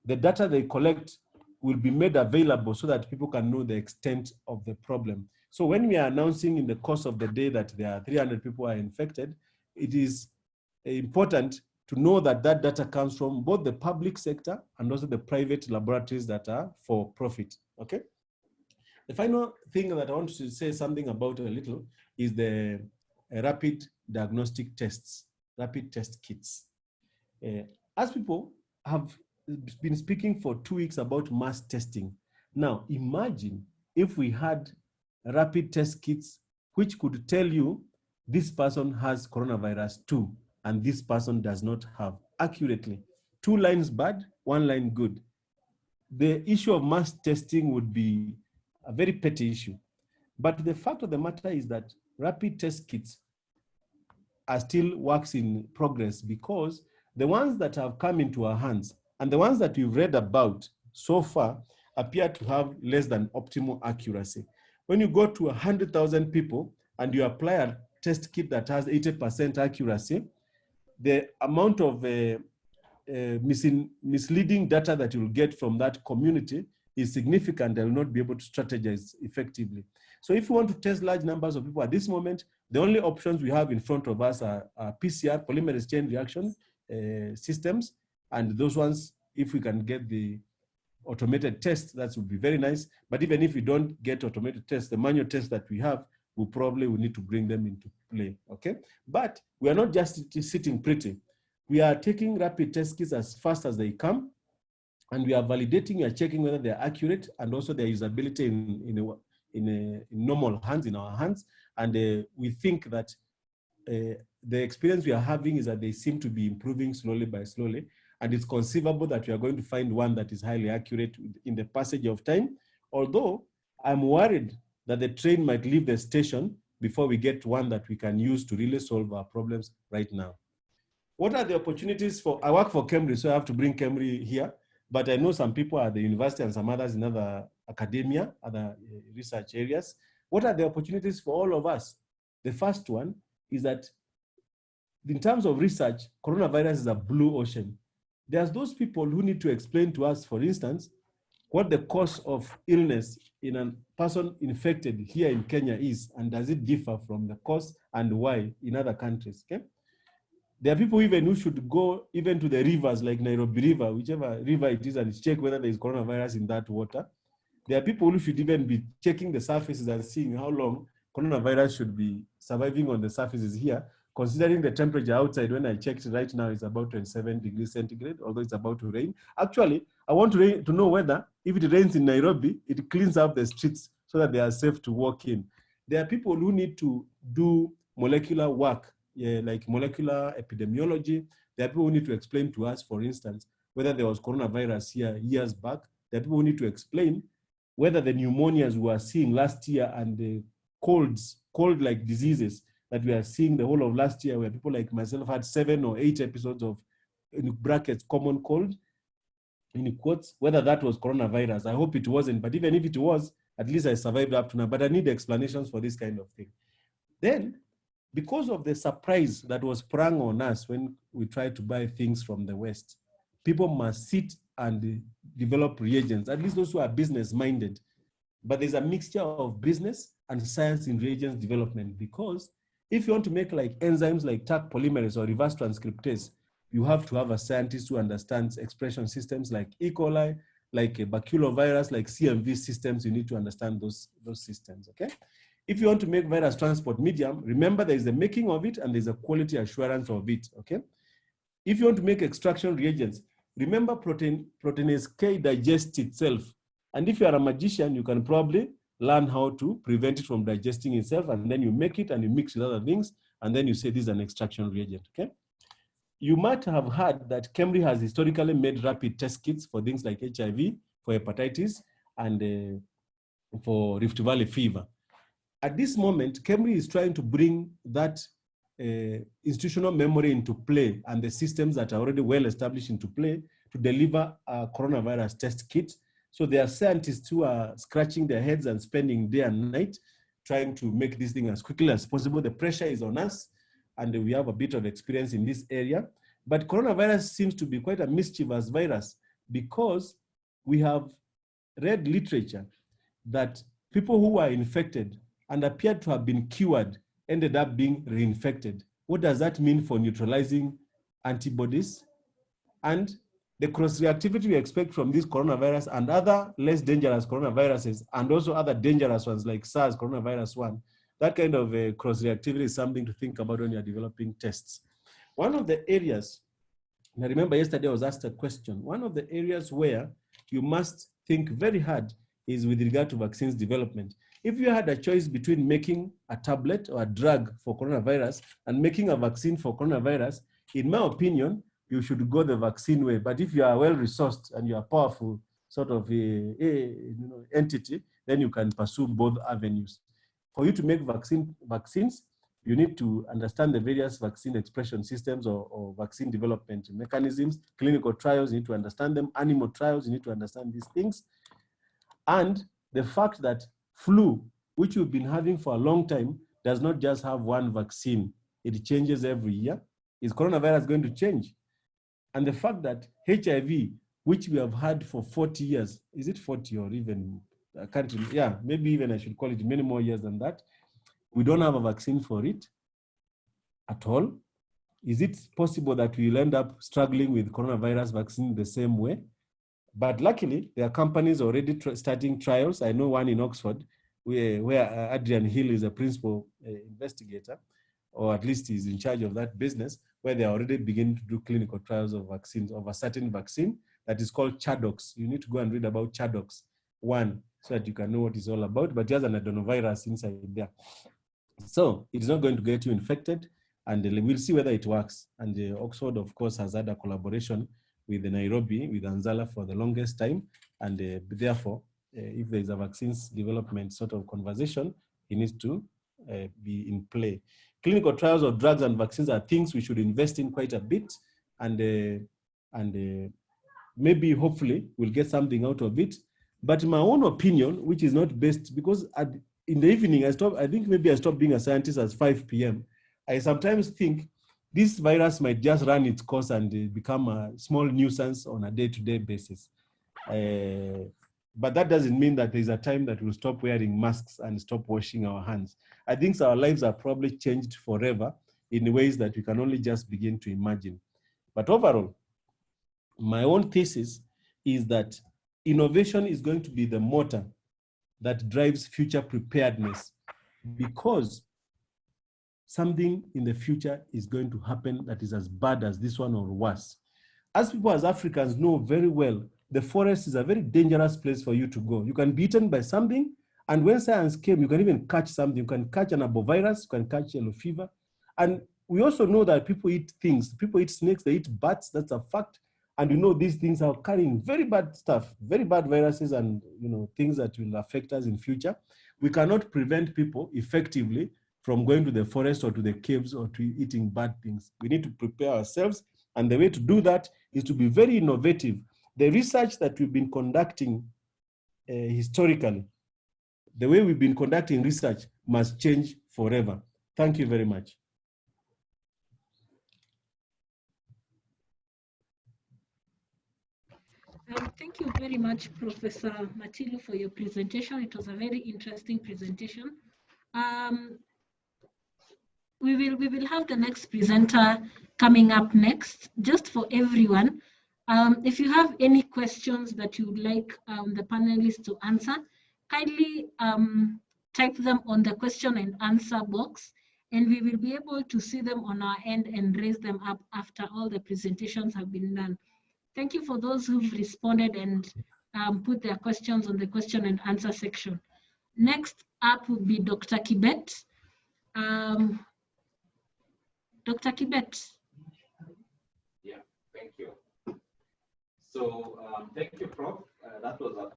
the data they collect will be made available so that people can know the extent of the problem. So when we are announcing in the course of the day that there are 300 people are infected, it is important to know that that data comes from both the public sector and also the private laboratories that are for profit, okay? The final thing that I want to say something about a little is the rapid diagnostic tests, rapid test kits. As people have been speaking for 2 weeks about mass testing. Now, imagine if we had rapid test kits which could tell you this person has coronavirus 2 and this person does not have, accurately. 2 lines bad, 1 line good. The issue of mass testing would be a very petty issue. But the fact of the matter is that rapid test kits are still works in progress, because the ones that have come into our hands and the ones that we've read about so far appear to have less than optimal accuracy. When you go to 100,000 people and you apply a test kit that has 80% accuracy, the amount of misleading data that you'll get from that community is significant. They'll not be able to strategize effectively. So if you want to test large numbers of people at this moment, the only options we have in front of us are PCR, polymerase chain reaction systems. And those ones, if we can get the automated tests, that would be very nice. But even if we don't get automated tests, the manual tests that we have, we probably will need to bring them into play, okay? But we are not just sitting pretty. We are taking rapid test kits as fast as they come, and we are validating, we are checking whether they're accurate and also their usability in normal hands, in our hands. And we think that the experience we are having is that they seem to be improving slowly by slowly. And it's conceivable that we are going to find one that is highly accurate in the passage of time. Although I'm worried that the train might leave the station before we get one that we can use to really solve our problems right now. What are the opportunities for, I work for KEMRI, so I have to bring KEMRI here, but I know some people at the university and some others in other academia, other research areas. What are the opportunities for all of us? The first one is that in terms of research, coronavirus is a blue ocean. There's those people who need to explain to us, for instance, what the cause of illness in a person infected here in Kenya is, and does it differ from the cause and why in other countries, okay? There are people even who should go even to the rivers like Nairobi River, whichever river it is, and check whether there is coronavirus in that water. There are people who should even be checking the surfaces and seeing how long coronavirus should be surviving on the surfaces here, considering the temperature outside. When I checked right now, it's about 27 degrees centigrade, although it's about to rain. Actually, I want to know whether if it rains in Nairobi, it cleans up the streets so that they are safe to walk in. There are people who need to do molecular work, like molecular epidemiology. There are people who need to explain to us, for instance, whether there was coronavirus here years back. There are people who need to explain whether the pneumonias we were seeing last year and the cold-like diseases that we are seeing the whole of last year, where people like myself had 7 or 8 episodes of, in brackets, common cold, in quotes, whether that was coronavirus. I hope it wasn't, but even if it was, at least I survived up to now. But I need explanations for this kind of thing. Then, because of the surprise that was sprung on us when we tried to buy things from the West, people must sit and develop reagents, at least those who are business-minded. But there's a mixture of business and science in reagents development, because if you want to make like enzymes like Taq polymerase or reverse transcriptase, you have to have a scientist who understands expression systems like E. coli, like a baculovirus, like CMV systems. You need to understand those systems, okay? If you want to make virus transport medium, remember there is the making of it and there's a quality assurance of it, okay? If you want to make extraction reagents, remember proteinase K digests itself. And if you are a magician, you can probably learn how to prevent it from digesting itself, and then you make it and you mix with other things, and then you say this is an extraction reagent, okay? You might have heard that KEMRI has historically made rapid test kits for things like HIV, for hepatitis, and for Rift Valley fever. At this moment, KEMRI is trying to bring that institutional memory into play and the systems that are already well established into play to deliver a coronavirus test kit. So there are scientists who are scratching their heads and spending day and night trying to make this thing as quickly as possible. The pressure is on us, and we have a bit of experience in this area. But coronavirus seems to be quite a mischievous virus, because we have read literature that people who were infected and appeared to have been cured ended up being reinfected. What does that mean for neutralizing antibodies? And the cross-reactivity we expect from this coronavirus and other less dangerous coronaviruses, and also other dangerous ones like SARS coronavirus 1, that kind of cross-reactivity is something to think about when you're developing tests. One of the areas, and I remember yesterday I was asked a question, one of the areas where you must think very hard is with regard to vaccines development. If you had a choice between making a tablet or a drug for coronavirus and making a vaccine for coronavirus, in my opinion, you should go the vaccine way. But if you are well-resourced and you are powerful sort of entity, then you can pursue both avenues. For you to make vaccines, you need to understand the various vaccine expression systems or vaccine development mechanisms. Clinical trials, you need to understand them. Animal trials, you need to understand these things. And the fact that flu, which we've been having for a long time, does not just have one vaccine. It changes every year. Is coronavirus going to change? And the fact that HIV, which we have had for 40 years, is it 40 or even, I can't remember, yeah, maybe even I should call it many more years than that. We don't have a vaccine for it at all. Is it possible that we'll end up struggling with coronavirus vaccine the same way? But luckily, there are companies already starting trials. I know one in Oxford, where Adrian Hill is a principal investigator, or at least he's in charge of that business, where they are already beginning to do clinical trials of vaccines, of a certain vaccine that is called Chadox. You need to go and read about Chadox 1 so that you can know what it's all about, but there's an adenovirus inside there. So it's not going to get you infected. and we'll see whether it works. And Oxford, of course, has had a collaboration with Nairobi, with Anzala for the longest time. And therefore, if there's a vaccines development sort of conversation, it needs to be in play. Clinical trials of drugs and vaccines are things we should invest in quite a bit, and maybe, hopefully, we'll get something out of it. But my own opinion, which is not based, because in the evening, I think maybe I stopped being a scientist at 5 p.m. I sometimes think this virus might just run its course and become a small nuisance on a day-to-day basis. But that doesn't mean that there's a time that we'll stop wearing masks and stop washing our hands. I think our lives are probably changed forever in ways that we can only just begin to imagine. But overall, my own thesis is that innovation is going to be the motor that drives future preparedness, because something in the future is going to happen that is as bad as this one or worse. As people, as Africans, know very well, the forest is a very dangerous place for you to go. You can be eaten by something, and when science came, you can even catch something. You can catch an arbovirus, you can catch yellow fever. And we also know that people eat things. People eat snakes, they eat bats, that's a fact. And we know these things are carrying very bad stuff, very bad viruses, and things that will affect us in future. We cannot prevent people effectively from going to the forest or to the caves or to eating bad things. We need to prepare ourselves, and the way to do that is to be very innovative. The research that we've been conducting historically, the way we've been conducting research must change forever. Thank you very much. Thank you very much, Professor Matilu, for your presentation. It was a very interesting presentation. We will have the next presenter coming up next. Just for everyone, if you have any questions that you would like the panelists to answer, kindly type them on the question and answer box, and we will be able to see them on our end and raise them up after all the presentations have been done. Thank you for those who've responded and put their questions on the question and answer section. Next up will be Dr. Kibet. Dr. Kibet. Yeah, thank you. So thank you, Prof. That was a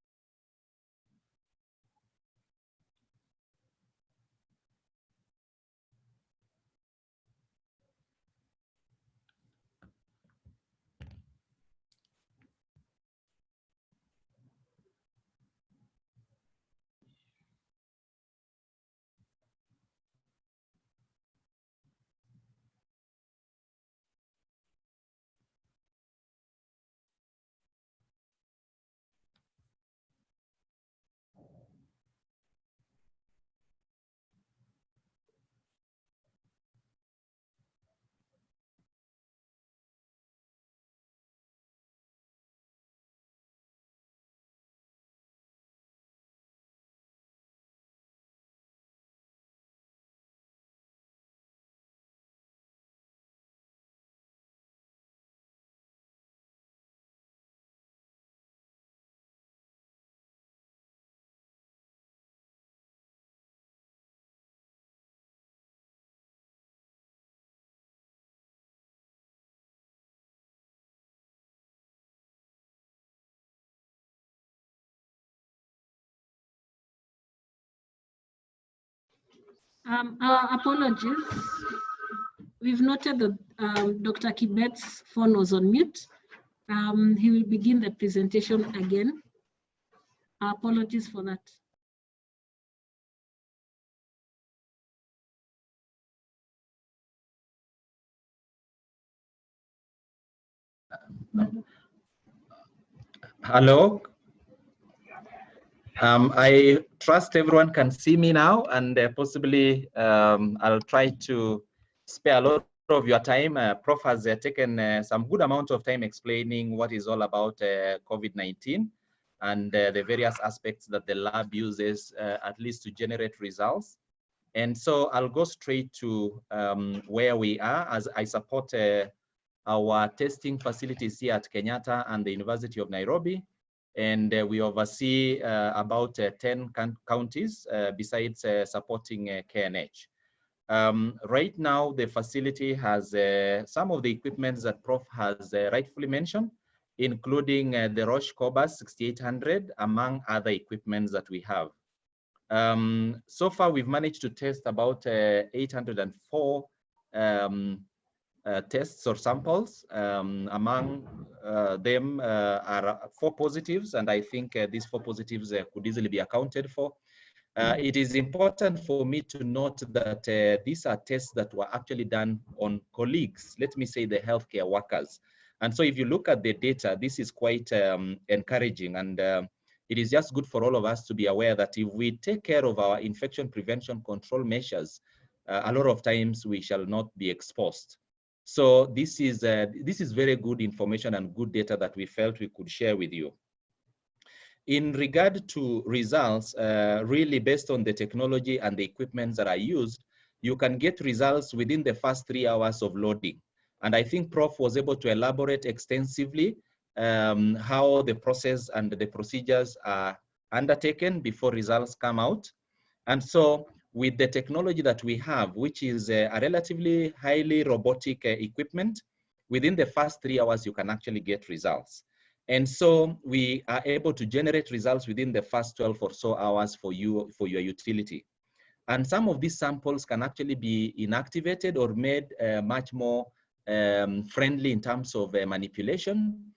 Our apologies. We've noted that Dr. Kibet's phone was on mute. He will begin the presentation again. Our apologies for that. Hello. I trust everyone can see me now, and possibly I'll try to spare a lot of your time. Prof has taken some good amount of time explaining what is all about COVID-19 and the various aspects that the lab uses at least to generate results. And so I'll go straight to where we are, as I support our testing facilities here at Kenyatta and the University of Nairobi. And we oversee about 10 counties besides supporting KNH. Right now, the facility has some of the equipment that Prof has rightfully mentioned, including the Roche Cobas 6800, among other equipments that we have. So far, we've managed to test about 804 tests or samples. Among them are 4 positives, and I think these 4 positives could easily be accounted for. It is important for me to note that these are tests that were actually done on colleagues, let me say the healthcare workers. And so if you look at the data, this is quite encouraging, and it is just good for all of us to be aware that if we take care of our infection prevention control measures, a lot of times we shall not be exposed. So this is very good information and good data that we felt we could share with you. In regard to results, really based on the technology and the equipment that are used, you can get results within the first 3 hours of loading. And I think Prof was able to elaborate extensively how the process and the procedures are undertaken before results come out. And so with the technology that we have, which is a relatively highly robotic equipment, within the first 3 hours, you can actually get results. And so we are able to generate results within the first 12 or so hours for you, for your utility. And some of these samples can actually be inactivated or made much more friendly in terms of manipulation,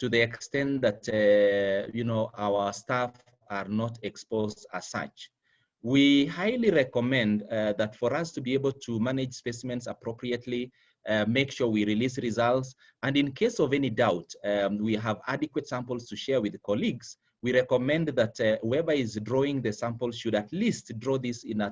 to the extent that you know, our staff are not exposed as such. We highly recommend that for us to be able to manage specimens appropriately, make sure we release results. And in case of any doubt, we have adequate samples to share with the colleagues. We recommend that whoever is drawing the samples should at least draw this in a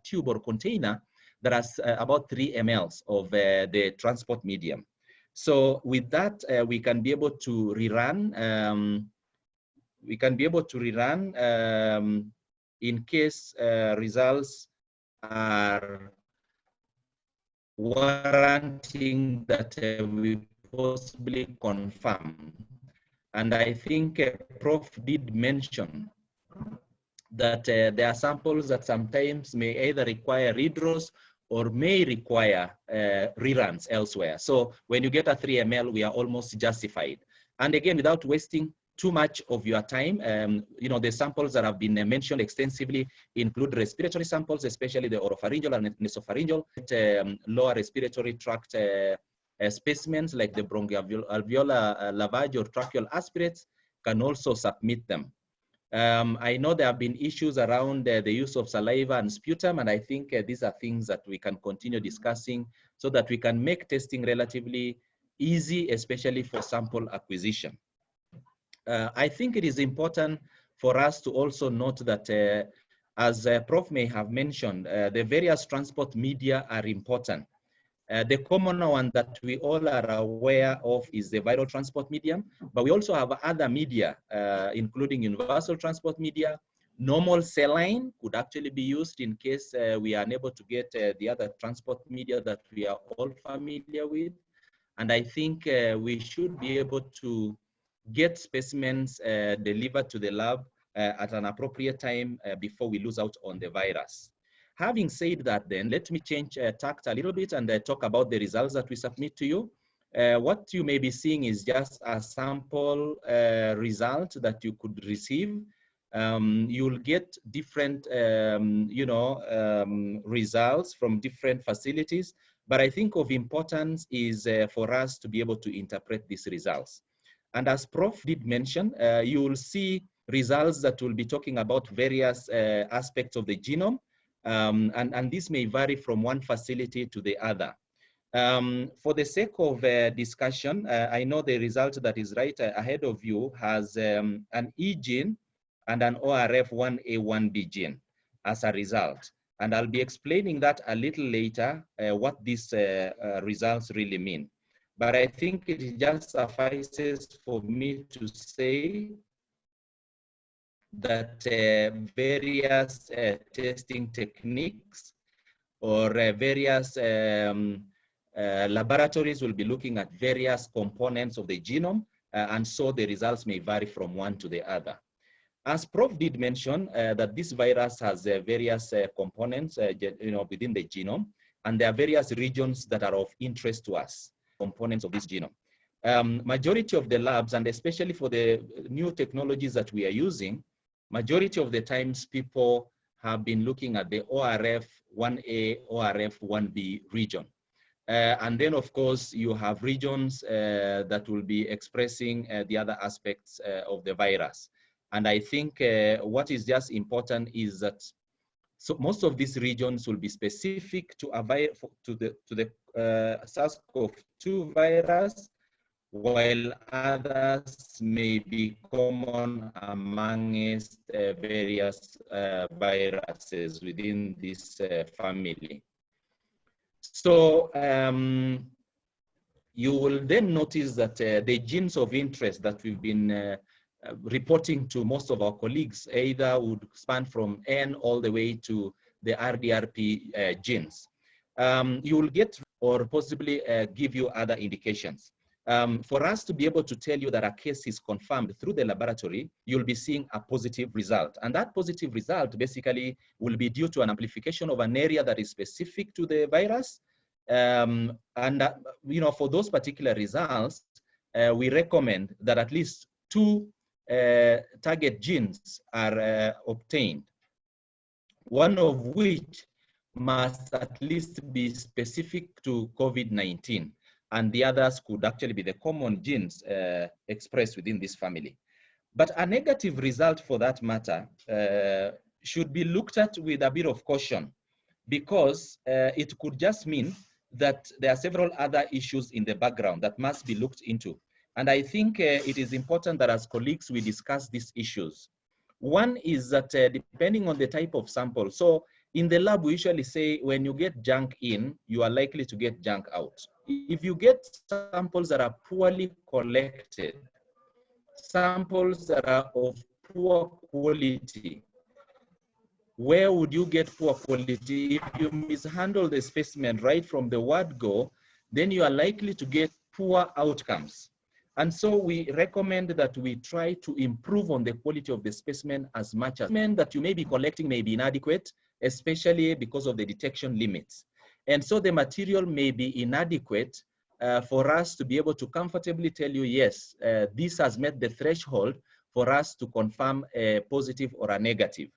tube or container that has about 3 mL of the transport medium. So with that, we can be able to rerun. In case results are warranting that we possibly confirm. And I think Prof did mention that there are samples that sometimes may either require redraws or may require reruns elsewhere. So when you get a 3 mL, we are almost justified. And again, without wasting too much of your time, you know, the samples that have been mentioned extensively include respiratory samples, especially the oropharyngeal and nasopharyngeal, lower respiratory tract specimens like the bronchoalveolar lavage or tracheal aspirates, can also submit them. I know there have been issues around the use of saliva and sputum, and I think these are things that we can continue discussing so that we can make testing relatively easy, especially for sample acquisition. I think it is important for us to also note that, as Prof may have mentioned, the various transport media are important. The common one that we all are aware of is the viral transport medium, but we also have other media, including universal transport media. Normal saline could actually be used in case we are unable to get the other transport media that we are all familiar with. And I think we should be able to get specimens delivered to the lab at an appropriate time before we lose out on the virus. Having said that, then let me change tact a little bit and talk about the results that we submit to you. What you may be seeing is just a sample result that you could receive. You'll get different, results from different facilities. But I think of importance is for us to be able to interpret these results. And as Prof did mention, you will see results that will be talking about various aspects of the genome. And this may vary from one facility to the other. For the sake of discussion, I know the result that is right ahead of you has an E gene and an ORF1A1B gene as a result. And I'll be explaining that a little later, what these results really mean. But I think it just suffices for me to say that various testing techniques or various laboratories will be looking at various components of the genome, and so the results may vary from one to the other. As Prof did mention, that this virus has various components within the genome, and there are various regions that are of interest to us, components of this genome. Majority of the labs, and especially for the new technologies that we are using, majority of the times people have been looking at the ORF1A, ORF1B region. And then, of course, you have regions that will be expressing the other aspects of the virus. And I think what is just important is that most of these regions will be specific to the SARS-CoV-2 virus, while others may be common amongst various viruses within this family. So you will then notice that the genes of interest that we've been reporting to most of our colleagues either would span from N all the way to the RDRP genes. You will get or possibly give you other indications. For us to be able to tell you that a case is confirmed through the laboratory, you'll be seeing a positive result. And that positive result basically will be due to an amplification of an area that is specific to the virus. For those particular results, we recommend that at least 2 target genes are obtained, one of which must at least be specific to COVID-19, and the others could actually be the common genes expressed within this family. But a negative result, for that matter, should be looked at with a bit of caution, because it could just mean that there are several other issues in the background that must be looked into. And I think it is important that as colleagues, we discuss these issues. One is that depending on the type of sample, so in the lab, we usually say when you get junk in, you are likely to get junk out. If you get samples that are poorly collected, samples that are of poor quality, where would you get poor quality? If you mishandle the specimen right from the word go, then you are likely to get poor outcomes. And so we recommend that we try to improve on the quality of the specimen as much as that you may be collecting may be inadequate, especially because of the detection limits. And so the material may be inadequate for us to be able to comfortably tell you, yes, this has met the threshold for us to confirm a positive or a negative.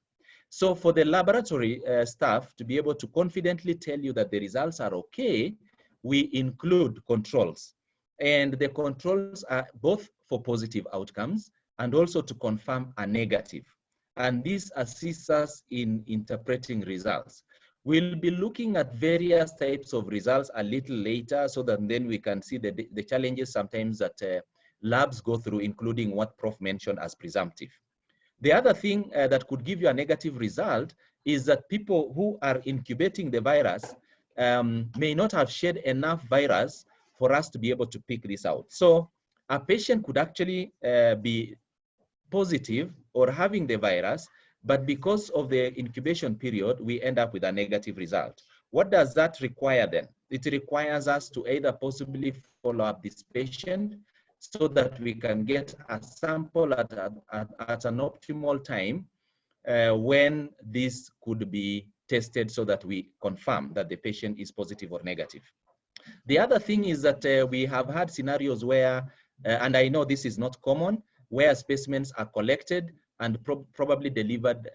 So for the laboratory staff to be able to confidently tell you that the results are okay, we include controls. And the controls are both for positive outcomes and also to confirm a negative. And this assists us in interpreting results. We'll be looking at various types of results a little later, so that then we can see the challenges sometimes that labs go through, including what Prof mentioned as presumptive. The other thing that could give you a negative result is that people who are incubating the virus may not have shed enough virus for us to be able to pick this out. So a patient could actually be positive or having the virus, but because of the incubation period, we end up with a negative result. What does that require then? It requires us to either possibly follow up this patient so that we can get a sample at an optimal time when this could be tested so that we confirm that the patient is positive or negative. The other thing is that we have had scenarios where, and I know this is not common, where specimens are collected and probably delivered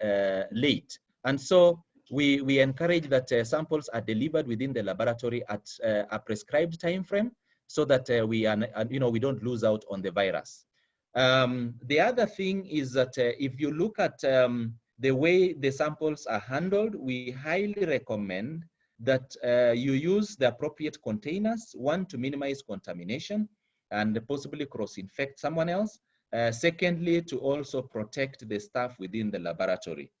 late. And so we encourage that samples are delivered within the laboratory at a prescribed time frame so that we don't lose out on the virus. The other thing is that if you look at the way the samples are handled, we highly recommend that you use the appropriate containers, one, to minimize contamination and possibly cross-infect someone else. Secondly, to also protect the staff within the laboratory.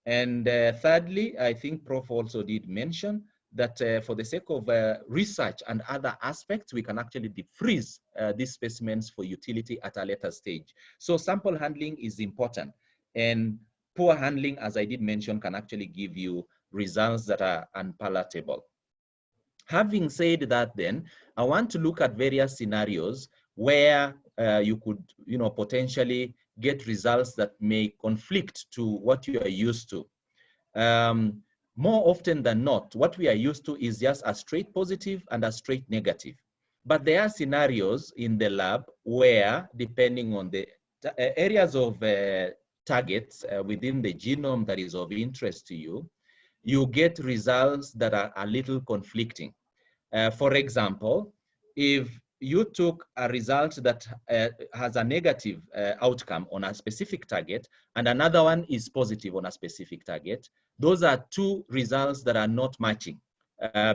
And thirdly, I think Prof also did mention that for the sake of research and other aspects, we can actually defreeze these specimens for utility at a later stage. So sample handling is important, and poor handling, as I did mention, can actually give you results that are unpalatable. Having said that, then, I want to look at various scenarios where you could, potentially get results that may conflict to what you are used to. More often than not, what we are used to is just a straight positive and a straight negative. But there are scenarios in the lab where, depending on the areas of targets within the genome that is of interest to you, you get results that are a little conflicting. For example, if you took a result that has a negative outcome on a specific target and another one is positive on a specific target, those are two results that are not matching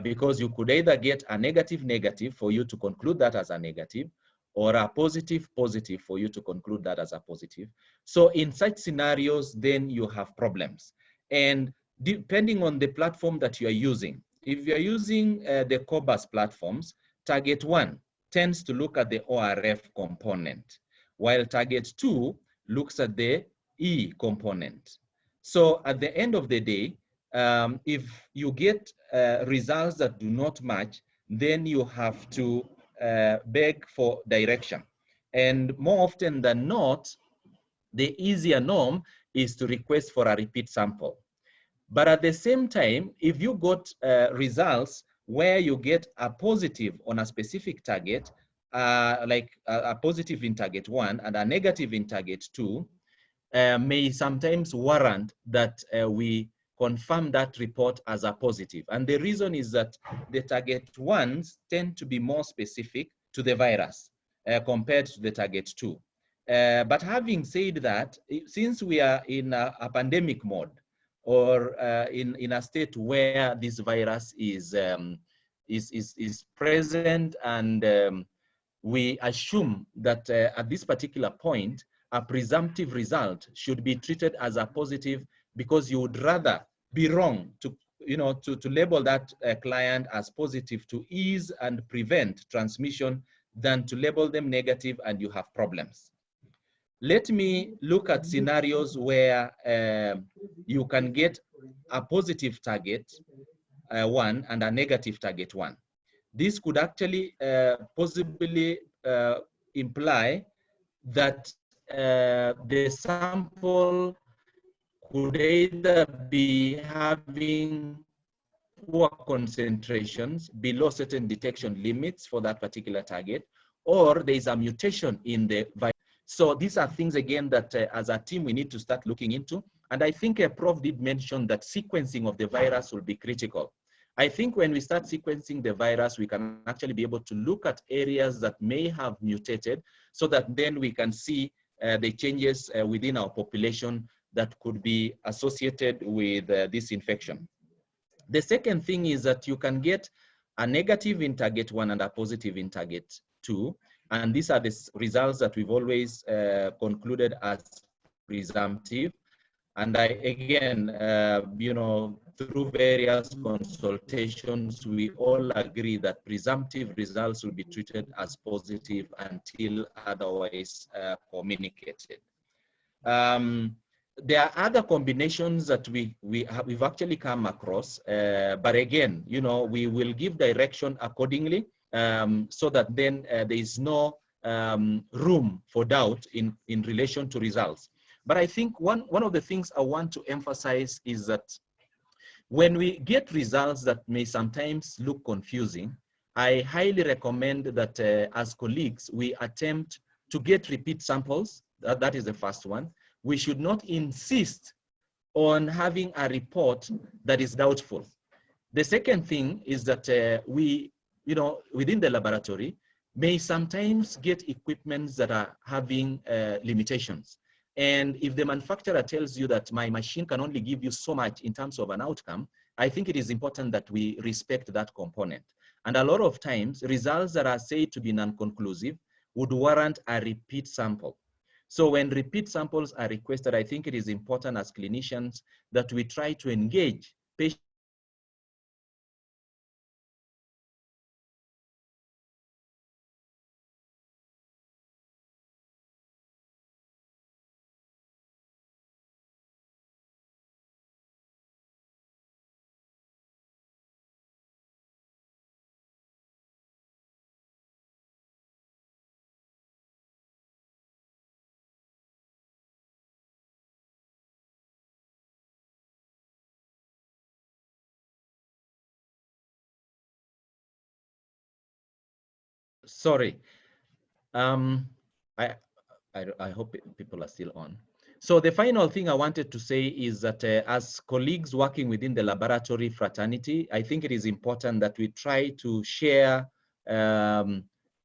because you could either get a negative negative for you to conclude that as a negative, or a positive positive for you to conclude that as a positive. So in such scenarios, then you have problems. And depending on the platform that you are using, if you're using the COBAS platforms, target 1 tends to look at the ORF component, while target 2 looks at the E component. So at the end of the day, if you get results that do not match, then you have to beg for direction. And more often than not, the easier norm is to request for a repeat sample. But at the same time, if you got results where you get a positive on a specific target, like a positive in target 1 and a negative in target 2, may sometimes warrant that we confirm that report as a positive. And the reason is that the target 1s tend to be more specific to the virus compared to the target 2. But having said that, since we are in a pandemic mode, or in a state where this virus is present, and we assume that at this particular point, a presumptive result should be treated as a positive, because you would rather be wrong to label that client as positive to ease and prevent transmission than to label them negative and you have problems. Let me look at scenarios where you can get a positive target 1 and a negative target 1. This could actually possibly imply that the sample could either be having poor concentrations below certain detection limits for that particular target, or there is a mutation in the virus. So these are things, again, that as a team we need to start looking into. And I think Prof did mention that sequencing of the virus will be critical. I think when we start sequencing the virus, we can actually be able to look at areas that may have mutated, so that then we can see the changes within our population that could be associated with this infection. The second thing is that you can get a negative in target 1 and a positive in target 2. And these are the results that we've always concluded as presumptive. And again, through various consultations, we all agree that presumptive results will be treated as positive until otherwise communicated. There are other combinations that we've actually come across, but again, we will give direction accordingly, so that then there is no room for doubt in relation to results. But I think one of the things I want to emphasize is that when we get results that may sometimes look confusing, I highly recommend that as colleagues, we attempt to get repeat samples. That is the first one. We should not insist on having a report that is doubtful. The second thing is that we, within the laboratory, may sometimes get equipments that are having limitations. And if the manufacturer tells you that my machine can only give you so much in terms of an outcome, I think it is important that we respect that component. And a lot of times, results that are said to be non-conclusive would warrant a repeat sample. So when repeat samples are requested, I think it is important as clinicians that we try to engage patients Sorry. I hope people are still on. So the final thing I wanted to say is that as colleagues working within the laboratory fraternity, I think it is important that we try to share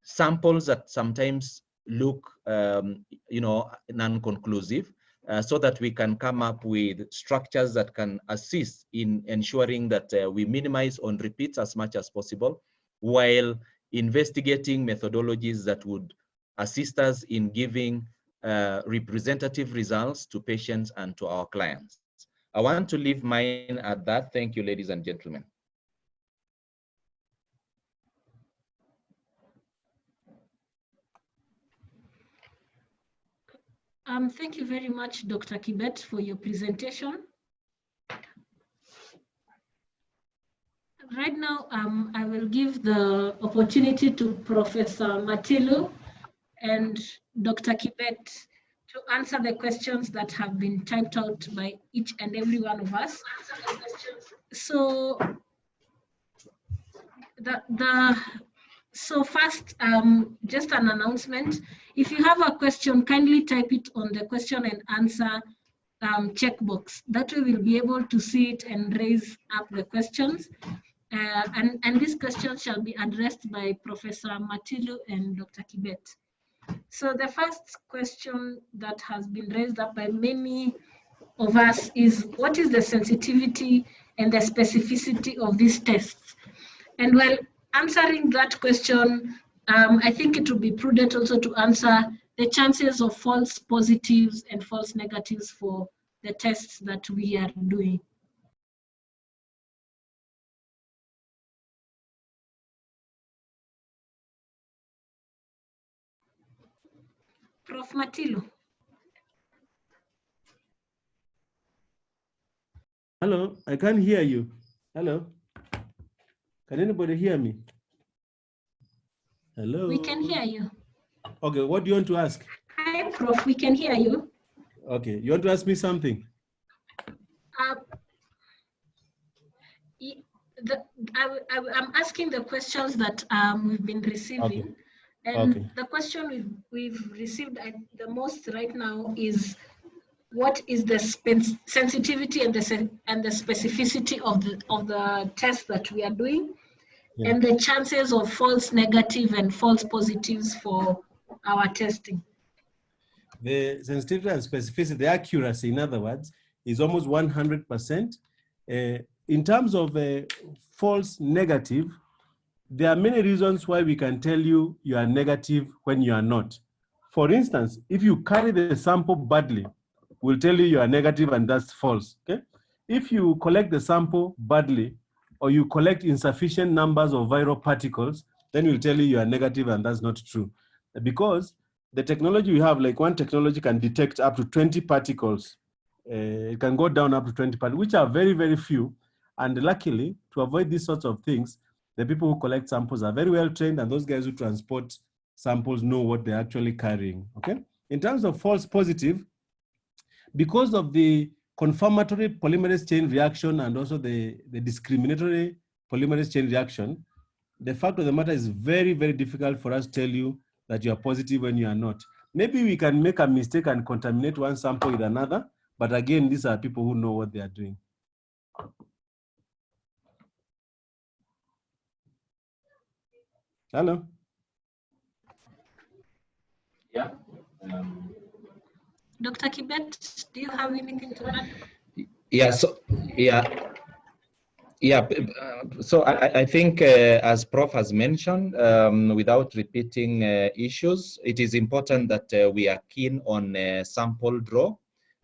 samples that sometimes look, non-conclusive, so that we can come up with structures that can assist in ensuring that we minimize on repeats as much as possible, while investigating methodologies that would assist us in giving representative results to patients and to our clients. I want to leave mine at that. Thank you, ladies and gentlemen. Thank you very much, Dr. Kibet, for your presentation. Right now, I will give the opportunity to Professor Matilu and Dr. Kibet to answer the questions that have been typed out by each and every one of us. So, so first, just an announcement. If you have a question, kindly type it on the question and answer checkbox. That way we'll be able to see it and raise up the questions. And these questions shall be addressed by Professor Matilu and Dr. Kibet. So the first question that has been raised up by many of us is, what is the sensitivity and the specificity of these tests? And while answering that question, I think it would be prudent also to answer the chances of false positives and false negatives for the tests that we are doing. Prof. Matilu. Hello, I can't hear you. Hello. Can anybody hear me? Hello. We can hear you. Okay, what do you want to ask? Hi, Prof. We can hear you. Okay, you want to ask me something? I'm asking the questions that we've been receiving. Okay. And okay. The question we've received the most right now is, what is the sensitivity and the specificity of the test that we are doing, and the chances of false negative and false positives for our testing? The sensitivity and specificity, the accuracy, in other words, is almost 100%. In terms of false negative, there are many reasons why we can tell you you are negative when you are not. For instance, if you carry the sample badly, we'll tell you are negative and that's false. Okay? If you collect the sample badly, or you collect insufficient numbers of viral particles, then we'll tell you are negative and that's not true. Because the technology we have, like one technology can detect up to 20 particles. It can go down up to 20 particles, which are very, very few. And luckily, to avoid these sorts of things, the people who collect samples are very well trained, and those guys who transport samples know what they're actually carrying, okay? In terms of false positive, because of the confirmatory polymerase chain reaction and also the discriminatory polymerase chain reaction, the fact of the matter is very, very difficult for us to tell you that you are positive when you are not. Maybe we can make a mistake and contaminate one sample with another, but again, these are people who know what they are doing. Hello? Yeah. Dr. Kibet, do you have anything to add? Yeah, so, so I think, as Prof has mentioned, without repeating issues, it is important that we are keen on sample draw.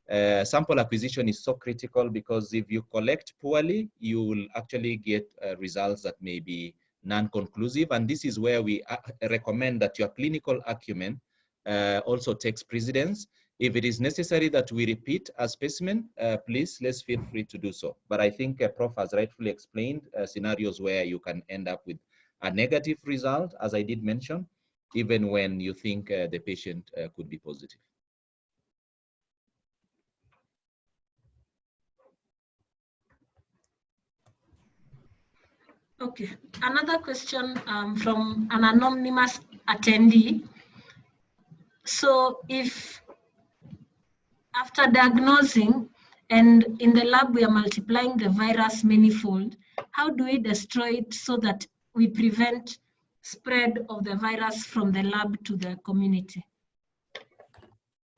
Sample acquisition is so critical, because if you collect poorly, you will actually get results that may be non-conclusive. And this is where we recommend that your clinical acumen also takes precedence. If it is necessary that we repeat a specimen, please, let's feel free to do so. But I think Prof has rightfully explained scenarios where you can end up with a negative result, as I did mention, even when you think the patient could be positive. Okay, another question from an anonymous attendee. So if after diagnosing and in the lab we are multiplying the virus manifold, how do we destroy it so that we prevent spread of the virus from the lab to the community?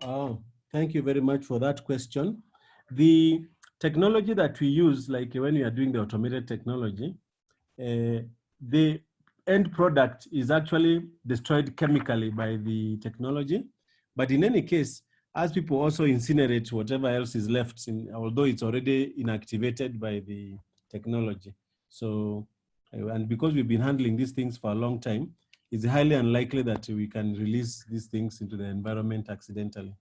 Oh, thank you very much for that question. The technology that we use, like when we are doing the automated technology, the end product is actually destroyed chemically by the technology. But in any case, as people also incinerate whatever else is left, although it's already inactivated by the technology. So, and because we've been handling these things for a long time, it's highly unlikely that we can release these things into the environment accidentally.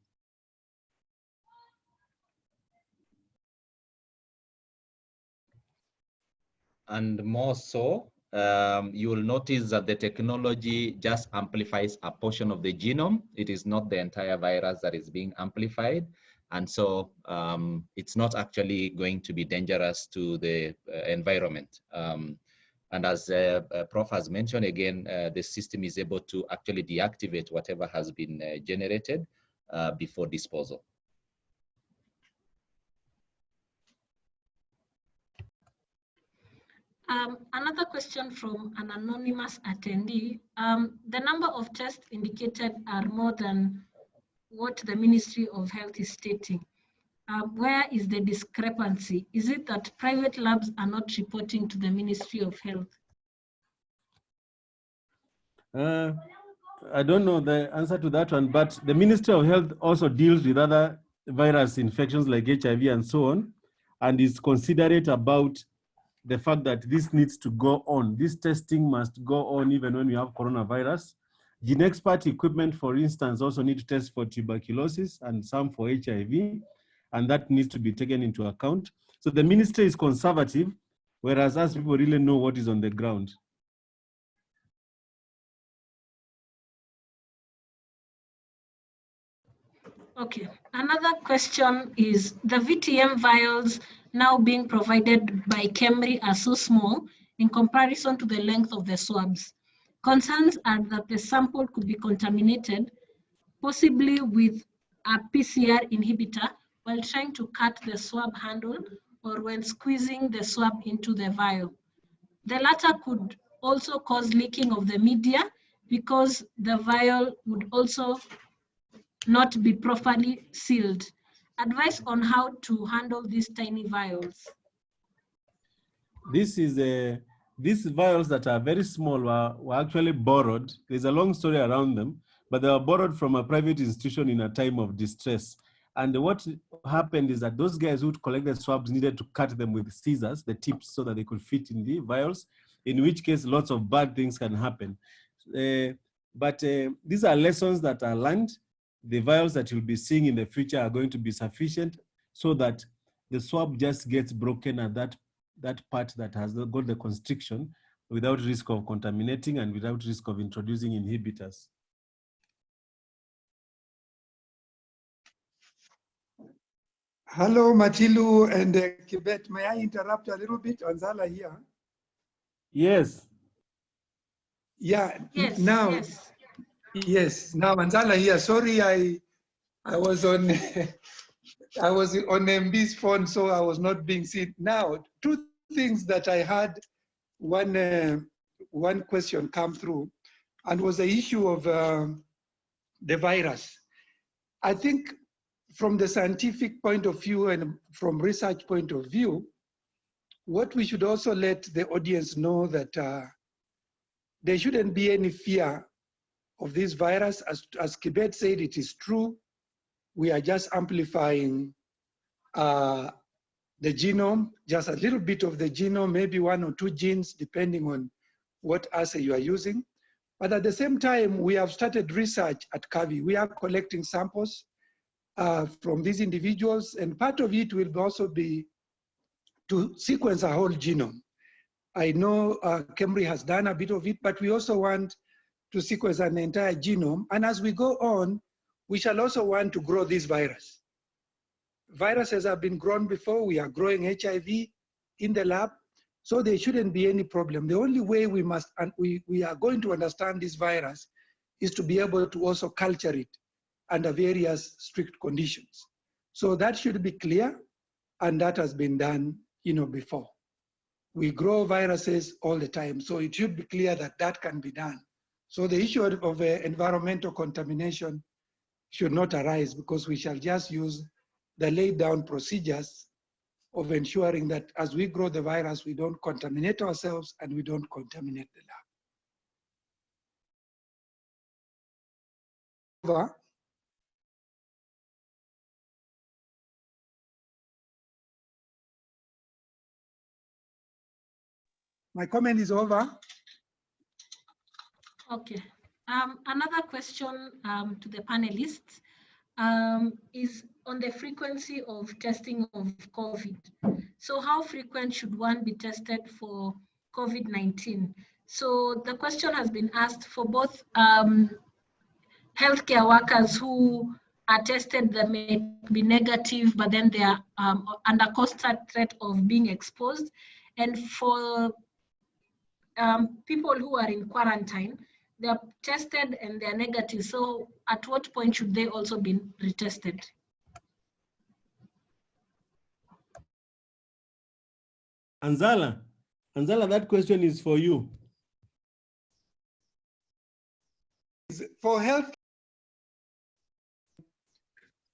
And more so, you will notice that the technology just amplifies a portion of the genome. It is not the entire virus that is being amplified. And so it's not actually going to be dangerous to the environment. And as Prof has mentioned, again, the system is able to actually deactivate whatever has been generated before disposal. Another question from an anonymous attendee. The number of tests indicated are more than what the Ministry of Health is stating. Where is the discrepancy? Is it that private labs are not reporting to the Ministry of Health? I don't know the answer to that one, but the Ministry of Health also deals with other virus infections like HIV and so on, and is considerate about the fact that this needs to go on. This testing must go on even when we have coronavirus. GeneXpert equipment, for instance, also need to test for tuberculosis and some for HIV, and that needs to be taken into account. So the ministry is conservative, whereas us people really know what is on the ground. Okay, another question is the VTM vials now being provided by KEMRI are so small in comparison to the length of the swabs. Concerns are that the sample could be contaminated, possibly with a PCR inhibitor while trying to cut the swab handle or when squeezing the swab into the vial. The latter could also cause leaking of the media because the vial would also not be properly sealed. Advice on how to handle these tiny vials. These vials that are very small were actually borrowed. There's a long story around them, but they were borrowed from a private institution in a time of distress. And what happened is that those guys who collected swabs needed to cut them with scissors, the tips, so that they could fit in the vials, in which case lots of bad things can happen. But these are lessons that are learned. The vials that you'll be seeing in the future are going to be sufficient so that the swab just gets broken at that part that has got the constriction without risk of contaminating and without risk of introducing inhibitors. Hello, Matilu and Kibet. May I interrupt a little bit? Anzala here. Yes. Yeah. Yes. Now. Yes. Yes. Now, Anzala here. Sorry, I was on I was on MB's phone, so I was not being seen. Now, two things that I had. One question come through, and was the issue of the virus. I think from the scientific point of view and from research point of view, what we should also let the audience know that there shouldn't be any fear of this virus. As Kibet said, it is true. We are just amplifying the genome, just a little bit of the genome, maybe 1 or 2 genes, depending on what assay you are using. But at the same time, we have started research at KEMRI. We are collecting samples from these individuals, and part of it will also be to sequence a whole genome. I know KEMRI has done a bit of it, but we also want to sequence an entire genome. And as we go on, we shall also want to grow this virus. Viruses have been grown before. We are growing HIV in the lab, so there shouldn't be any problem. The only way we are going to understand this virus is to be able to also culture it under various strict conditions. So that should be clear, and that has been done, before. We grow viruses all the time, so it should be clear that that can be done. So the issue of environmental contamination should not arise, because we shall just use the laid down procedures of ensuring that as we grow the virus, we don't contaminate ourselves and we don't contaminate the lab. Over. My comment is over. Okay. Another question to the panelists is on the frequency of testing of COVID. So how frequent should one be tested for COVID-19? So the question has been asked for both healthcare workers who are tested that may be negative, but then they are under constant threat of being exposed, and for people who are in quarantine, they are tested and they are negative. So at what point should they also be retested? Anzala, that question is for you. For health,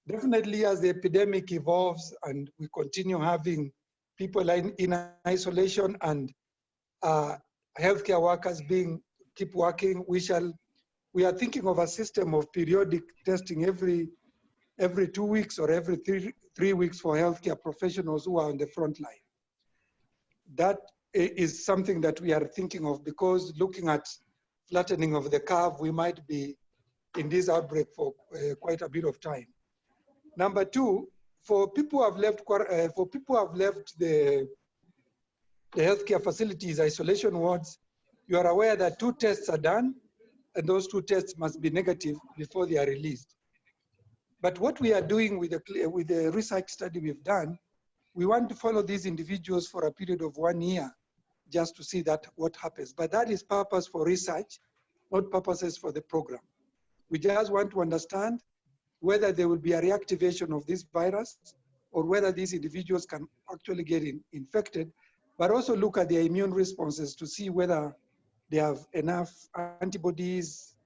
definitely as the epidemic evolves and we continue having people in isolation and healthcare workers keep working, we are thinking of a system of periodic testing every 2 weeks or every three weeks for healthcare professionals who are on the front line. That is something that we are thinking of, because looking at flattening of the curve, we might be in this outbreak for quite a bit of time. Number two, for people who have left the healthcare facilities, isolation wards, you are aware that 2 tests are done, and those 2 tests must be negative before they are released. But what we are doing with the research study we've done, we want to follow these individuals for a period of 1 year, just to see what happens. But that is purpose for research, not purposes for the program. We just want to understand whether there will be a reactivation of this virus, or whether these individuals can actually get infected, but also look at their immune responses to see whether they have enough antibodies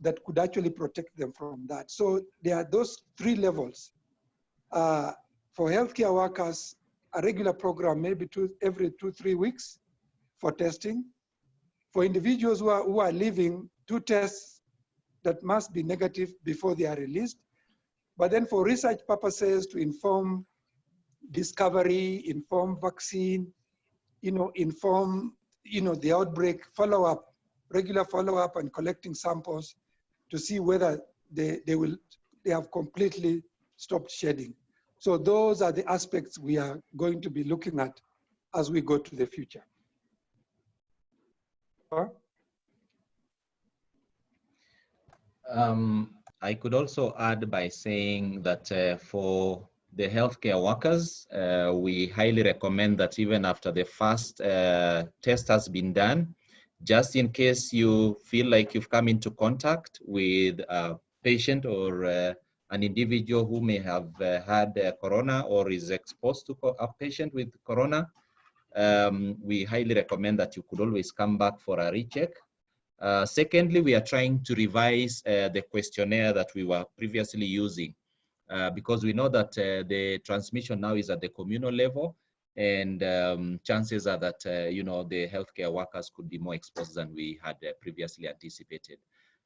that could actually protect them from that. So there are those 3 levels. For healthcare workers, a regular program maybe every 2-3 weeks for testing. For individuals who are leaving, 2 tests that must be negative before they are released. But then for research purposes, to inform discovery, inform vaccine, inform the outbreak, follow-up, regular follow-up and collecting samples to see whether they have completely stopped shedding. So those are the aspects we are going to be looking at as we go to the future. I could also add by saying that for the healthcare workers, we highly recommend that even after the first test has been done, just in case you feel like you've come into contact with a patient or an individual who may have had corona or is exposed to a patient with corona, we highly recommend that you could always come back for a recheck. Secondly, we are trying to revise the questionnaire that we were previously using because we know that the transmission now is at the communal level, and chances are that the healthcare workers could be more exposed than we had previously anticipated.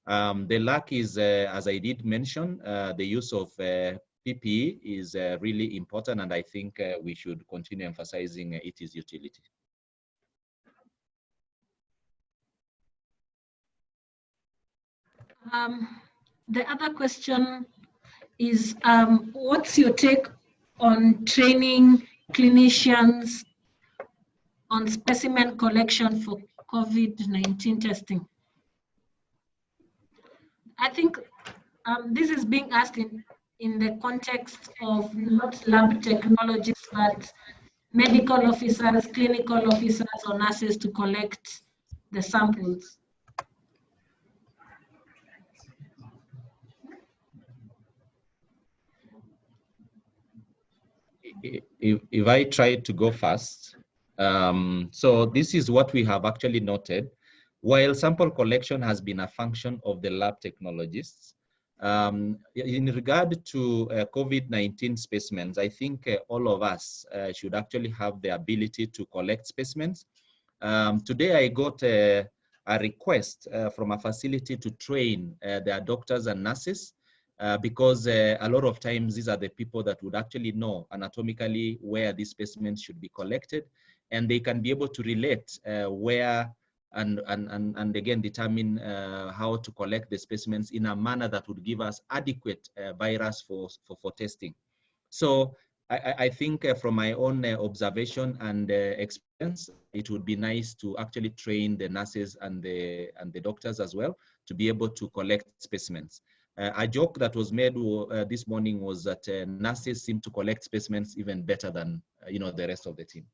The lack is, as I did mention, the use of PPE is really important, and I think we should continue emphasizing its utility. The other question is, what's your take on training clinicians on specimen collection for COVID-19 testing? I think this is being asked in the context of not lab technologies, but medical officers, clinical officers, or nurses to collect the samples. if I try to go fast, so this is what we have actually noted. While sample collection has been a function of the lab technologists, in regard to COVID-19 specimens, I think all of us should actually have the ability to collect specimens. Today I got a request from a facility to train their doctors and nurses because a lot of times these are the people that would actually know anatomically where these specimens should be collected, and they can be able to relate where and again determine how to collect the specimens in a manner that would give us adequate virus for testing. So I think from my own observation and experience, it would be nice to actually train the nurses and the doctors as well to be able to collect specimens. A joke that was made this morning was that nurses seem to collect specimens even better than the rest of the team.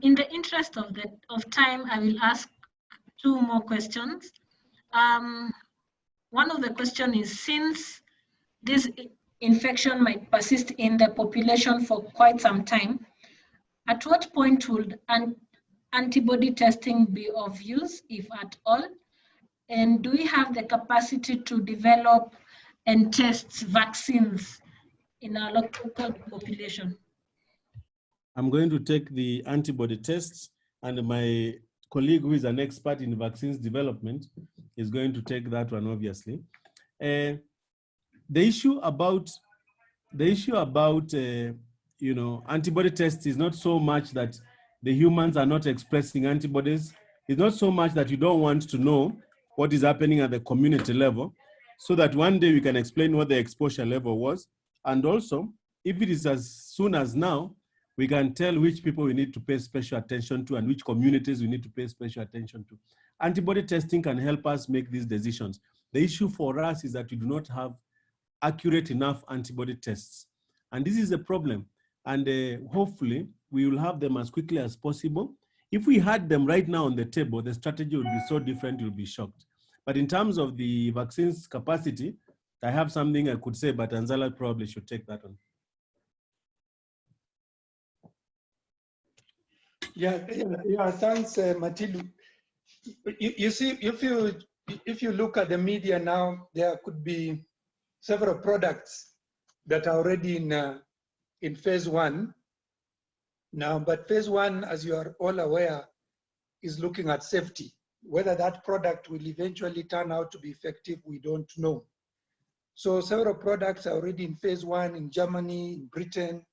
In the interest of time, I will ask two more questions. One of the questions is, since this infection might persist in the population for quite some time, at what point would antibody testing be of use, if at all? And do we have the capacity to develop and test vaccines in our local population? I'm going to take the antibody tests, and my colleague who is an expert in vaccines development is going to take that one, obviously. The issue about antibody tests is not so much that the humans are not expressing antibodies. It's not so much that you don't want to know what is happening at the community level, so that one day we can explain what the exposure level was. And also, if it is as soon as now, we can tell which people we need to pay special attention to and which communities we need to pay special attention to. Antibody testing can help us make these decisions. The issue for us is that we do not have accurate enough antibody tests. And this is a problem. And hopefully, we will have them as quickly as possible. If we had them right now on the table, the strategy would be so different, you'll be shocked. But in terms of the vaccines capacity, I have something I could say, but Anzala probably should take that one. Yeah, thanks, Matilu. You see, if you look at the media now, there could be several products that are already in phase 1 now, but phase 1, as you are all aware, is looking at safety. Whether that product will eventually turn out to be effective, we don't know. So several products are already in phase 1 in Germany, in Britain,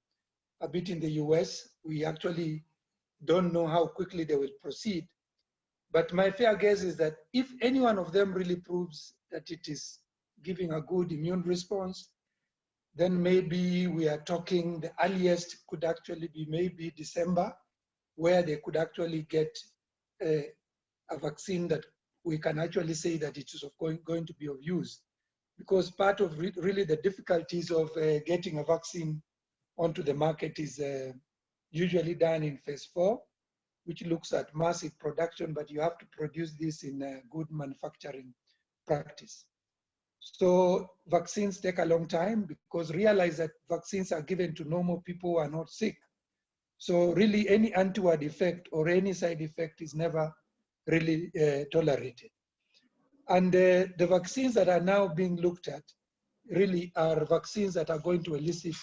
a bit in the US. We actually don't know how quickly they will proceed. But my fair guess is that if any one of them really proves that it is giving a good immune response, then maybe we are talking the earliest could actually be maybe December, where they could actually get a vaccine that we can actually say that it is going to be of use. Because part of really the difficulties of getting a vaccine onto the market is usually done in phase 4, which looks at massive production, but you have to produce this in a good manufacturing practice. So vaccines take a long time, because realize that vaccines are given to normal people who are not sick. So really any untoward effect or any side effect is never really tolerated. And the vaccines that are now being looked at really are vaccines that are going to elicit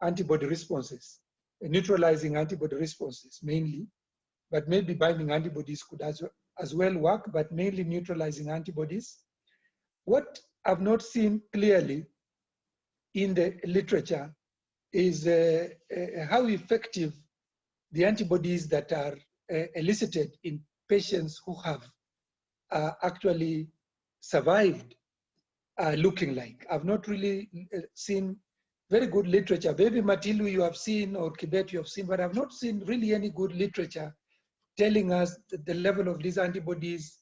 antibody responses, neutralizing antibody responses mainly, but maybe binding antibodies could as well work, but mainly neutralizing antibodies. What I've not seen clearly in the literature is how effective the antibodies that are elicited in patients who have actually survived are looking like. I've not really seen very good literature. Maybe Matilu you have seen, or Kibet you have seen, but I've not seen really any good literature telling us the level of these antibodies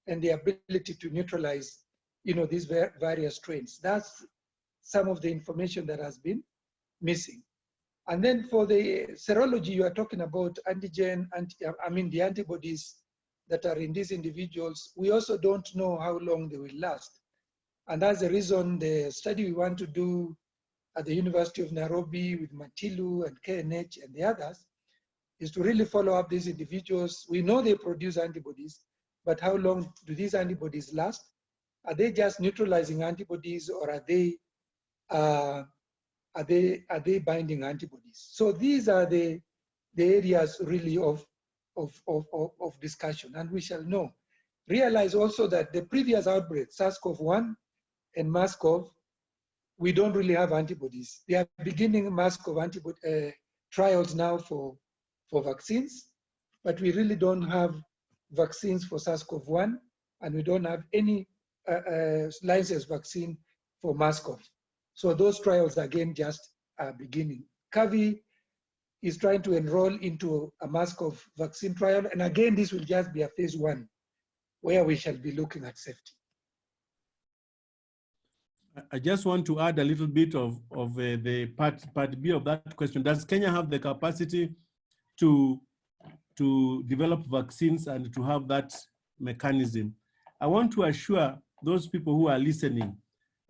and the ability to neutralize, these various strains. That's some of the information that has been missing. And then for the serology, you are talking about antigen, the antibodies that are in these individuals. We also don't know how long they will last. And that's the reason the study we want to do at the University of Nairobi with Matilu and KNH and the others is to really follow up these individuals. We know they produce antibodies, but how long do these antibodies last? Are they just neutralizing antibodies, or are they binding antibodies? So these are the areas really of discussion, and we shall know. Realize also that the previous outbreak, SARS-CoV-1 and MERS-CoV, we don't really have antibodies. They are beginning MERS-CoV antibody trials now for vaccines, but we really don't have vaccines for SARS-CoV-1, and we don't have any licensed vaccine for MERS-CoV. So those trials, again, just are beginning. CAVI is trying to enroll into a MERS-CoV vaccine trial, and again, this will just be a phase 1, where we shall be looking at safety. I just want to add a little bit of the part B of that question. Does Kenya have the capacity to develop vaccines and to have that mechanism? I want to assure those people who are listening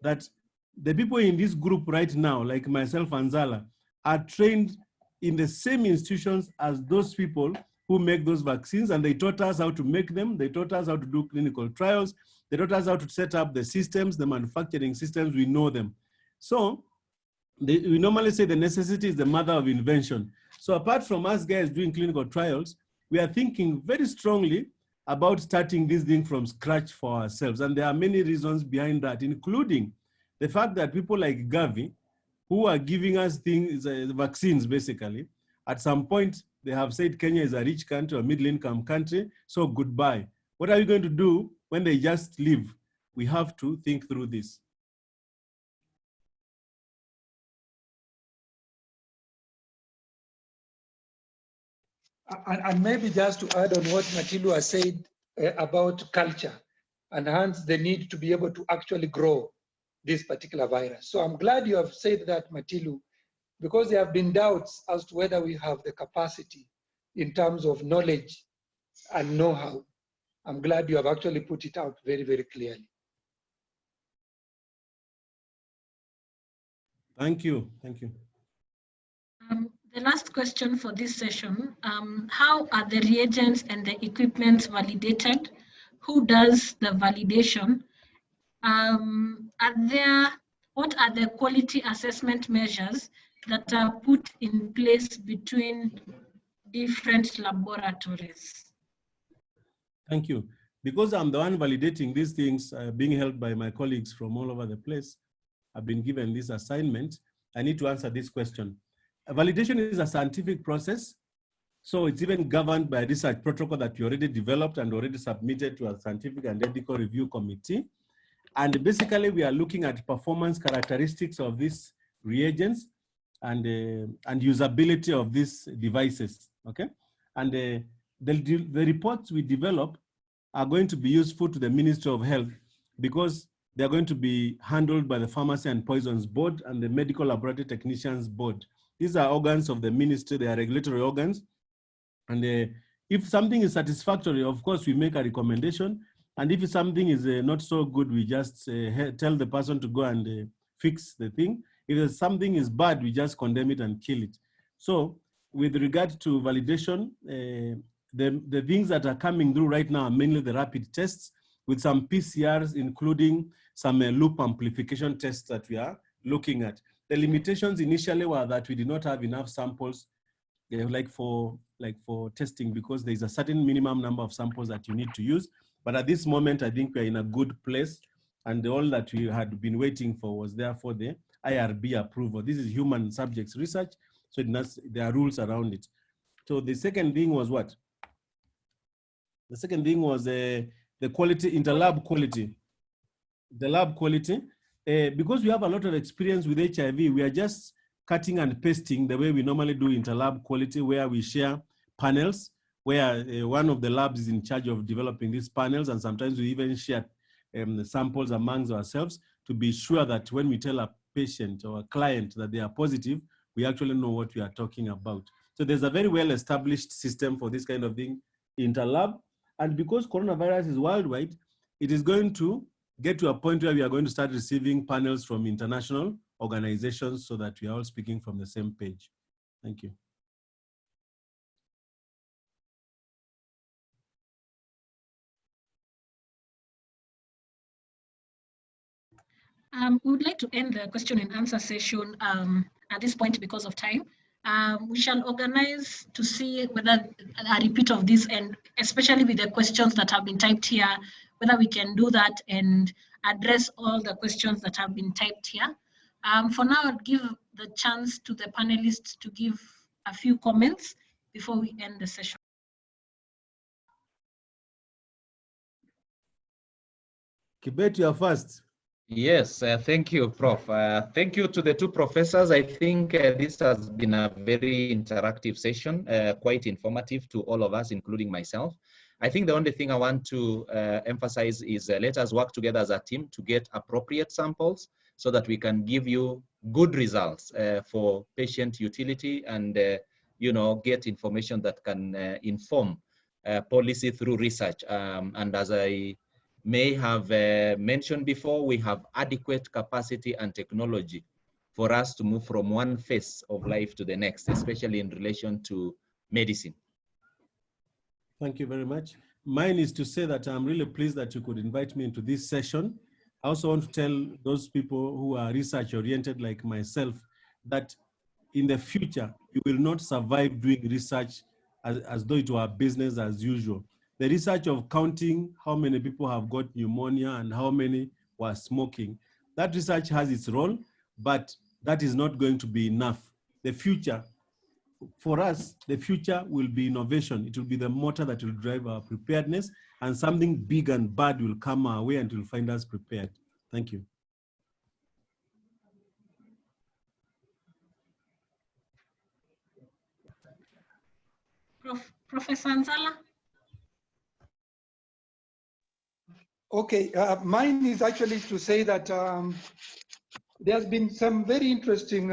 that the people in this group right now, like myself and Zala, are trained in the same institutions as those people who make those vaccines, and they taught us how to make them. They taught us how to do clinical trials. They taught us how to set up the systems, the manufacturing systems. We know them. So we normally say the necessity is the mother of invention. So apart from us guys doing clinical trials, we are thinking very strongly about starting this thing from scratch for ourselves. And there are many reasons behind that, including the fact that people like Gavi, who are giving us things, vaccines basically, at some point they have said Kenya is a rich country or middle income country, so goodbye. What are you going to do when they just leave? We have to think through this. And maybe just to add on what Matilu has said about culture, and hence the need to be able to actually grow this particular virus. So I'm glad you have said that, Matilu, because there have been doubts as to whether we have the capacity in terms of knowledge and know-how. I'm glad you have actually put it out very, very clearly. Thank you. Thank you. The last question for this session, how are the reagents and the equipment validated? Who does the validation? What are the quality assessment measures that are put in place between different laboratories? Thank you. Because I'm the one validating these things, being helped by my colleagues from all over the place, I've been given this assignment. I need to answer this question. Validation is a scientific process, so it's even governed by a research protocol that we already developed and already submitted to a scientific and ethical review committee. And basically, we are looking at performance characteristics of these reagents and usability of these devices, okay? And the reports we develop are going to be useful to the Ministry of Health because they're going to be handled by the Pharmacy and Poisons Board and the Medical Laboratory Technicians Board. These are organs of the ministry, they are regulatory organs. And if something is satisfactory, of course, we make a recommendation. And if something is not so good, we just tell the person to go and fix the thing. If something is bad, we just condemn it and kill it. So with regard to validation, the things that are coming through right now are mainly the rapid tests with some PCRs, including some loop amplification tests that we are looking at. The limitations initially were that we did not have enough samples like for testing because there's a certain minimum number of samples that you need to use. But at this moment, I think we're in a good place. And all that we had been waiting for was therefore the IRB approval. This is human subjects research, so there are rules around it. So the second thing was what? The second thing was the quality, interlab quality. The lab quality. Because we have a lot of experience with HIV, we are just cutting and pasting the way we normally do interlab quality, where we share panels, where one of the labs is in charge of developing these panels, and sometimes we even share the samples amongst ourselves to be sure that when we tell a patient or a client that they are positive, we actually know what we are talking about. So there's a very well-established system for this kind of thing, interlab. And because coronavirus is worldwide, it is going to get to a point where we are going to start receiving panels from international organizations so that we are all speaking from the same page. Thank you. We would like to end the question and answer session at this point because of time. We shall organize to see whether a repeat of this, and especially with the questions that have been typed here, whether we can do that and address all the questions that have been typed here. For now, I'll give the chance to the panelists to give a few comments before we end the session. Kibet, you are first. Yes, thank you, Prof. Thank you to the two professors. I think this has been a very interactive session, quite informative to all of us, including myself. I think the only thing I want to emphasize is let us work together as a team to get appropriate samples so that we can give you good results for patient utility and get information that can inform policy through research. And as I may have mentioned before, we have adequate capacity and technology for us to move from one phase of life to the next, especially in relation to medicine. Thank you very much. Mine is to say that I'm really pleased that you could invite me into this session. I also want to tell those people who are research oriented like myself that in the future, you will not survive doing research as though it were business as usual. The research of counting how many people have got pneumonia and how many were smoking, that research has its role, but that is not going to be enough. The future, for us, the future will be innovation. It will be the motor that will drive our preparedness, and something big and bad will come our way and will find us prepared. Thank you. Professor Nzala? Okay, mine is actually to say that there's been some very interesting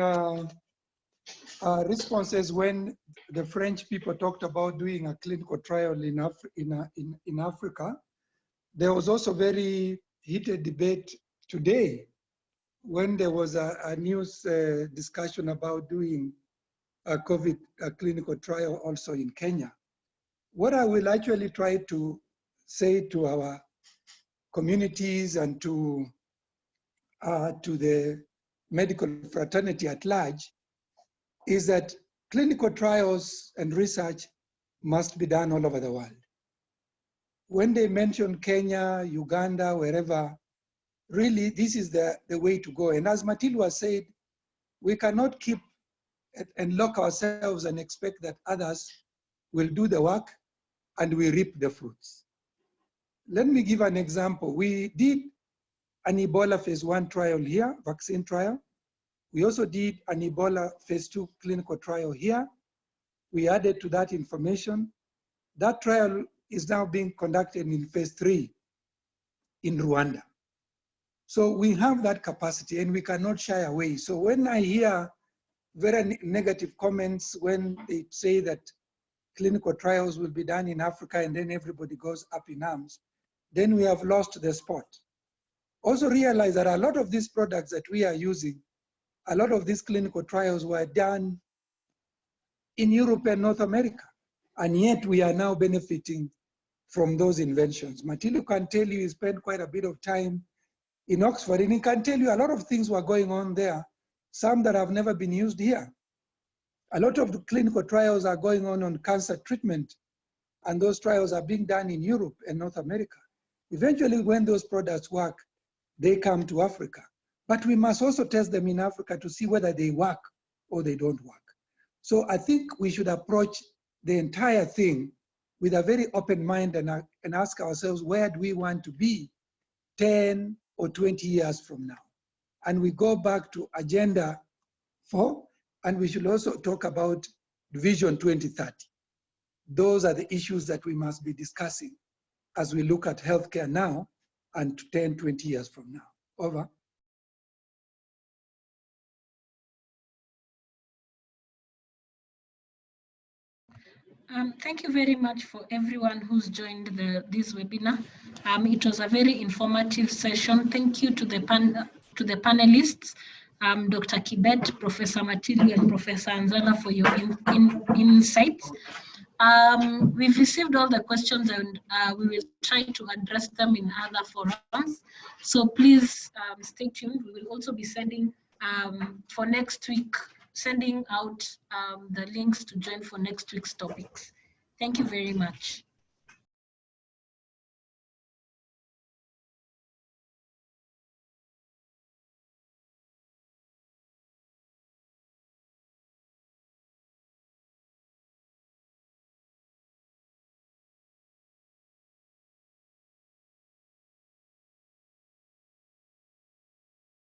responses when the French people talked about doing a clinical trial in Africa. There was also very heated debate today when there was a news discussion about doing a COVID clinical trial also in Kenya. What I will actually try to say to our communities and to the medical fraternity at large is that clinical trials and research must be done all over the world. When they mention Kenya, Uganda, wherever, really this is the way to go. And as Matilda said, we cannot keep and lock ourselves and expect that others will do the work and we reap the fruits. Let me give an example. We did an Ebola phase 1 trial here, vaccine trial. We also did an Ebola phase 2 clinical trial here. We added to that information. That trial is now being conducted in phase 3 in Rwanda. So we have that capacity and we cannot shy away. So when I hear very negative comments when they say that clinical trials will be done in Africa and then everybody goes up in arms, then we have lost the spot. Also realize that a lot of these products that we are using, a lot of these clinical trials were done in Europe and North America, and yet we are now benefiting from those inventions. Matilda can tell you he spent quite a bit of time in Oxford, and he can tell you a lot of things were going on there, some that have never been used here. A lot of the clinical trials are going on cancer treatment, and those trials are being done in Europe and North America. Eventually, when those products work, they come to Africa. But we must also test them in Africa to see whether they work or they don't work. So I think we should approach the entire thing with a very open mind and ask ourselves, where do we want to be 10 or 20 years from now? And we go back to Agenda 4, and we should also talk about Vision 2030. Those are the issues that we must be discussing as we look at healthcare now and 10, 20 years from now. Over. Thank you very much for everyone who's joined this webinar. It was a very informative session. Thank you to the panelists, Dr. Kibet, Professor Matili, and Professor Anzala for your insights. We've received all the questions, and we will try to address them in other forums. So please stay tuned. We will also be sending for next week, sending out the links to join for next week's topics. Thank you very much.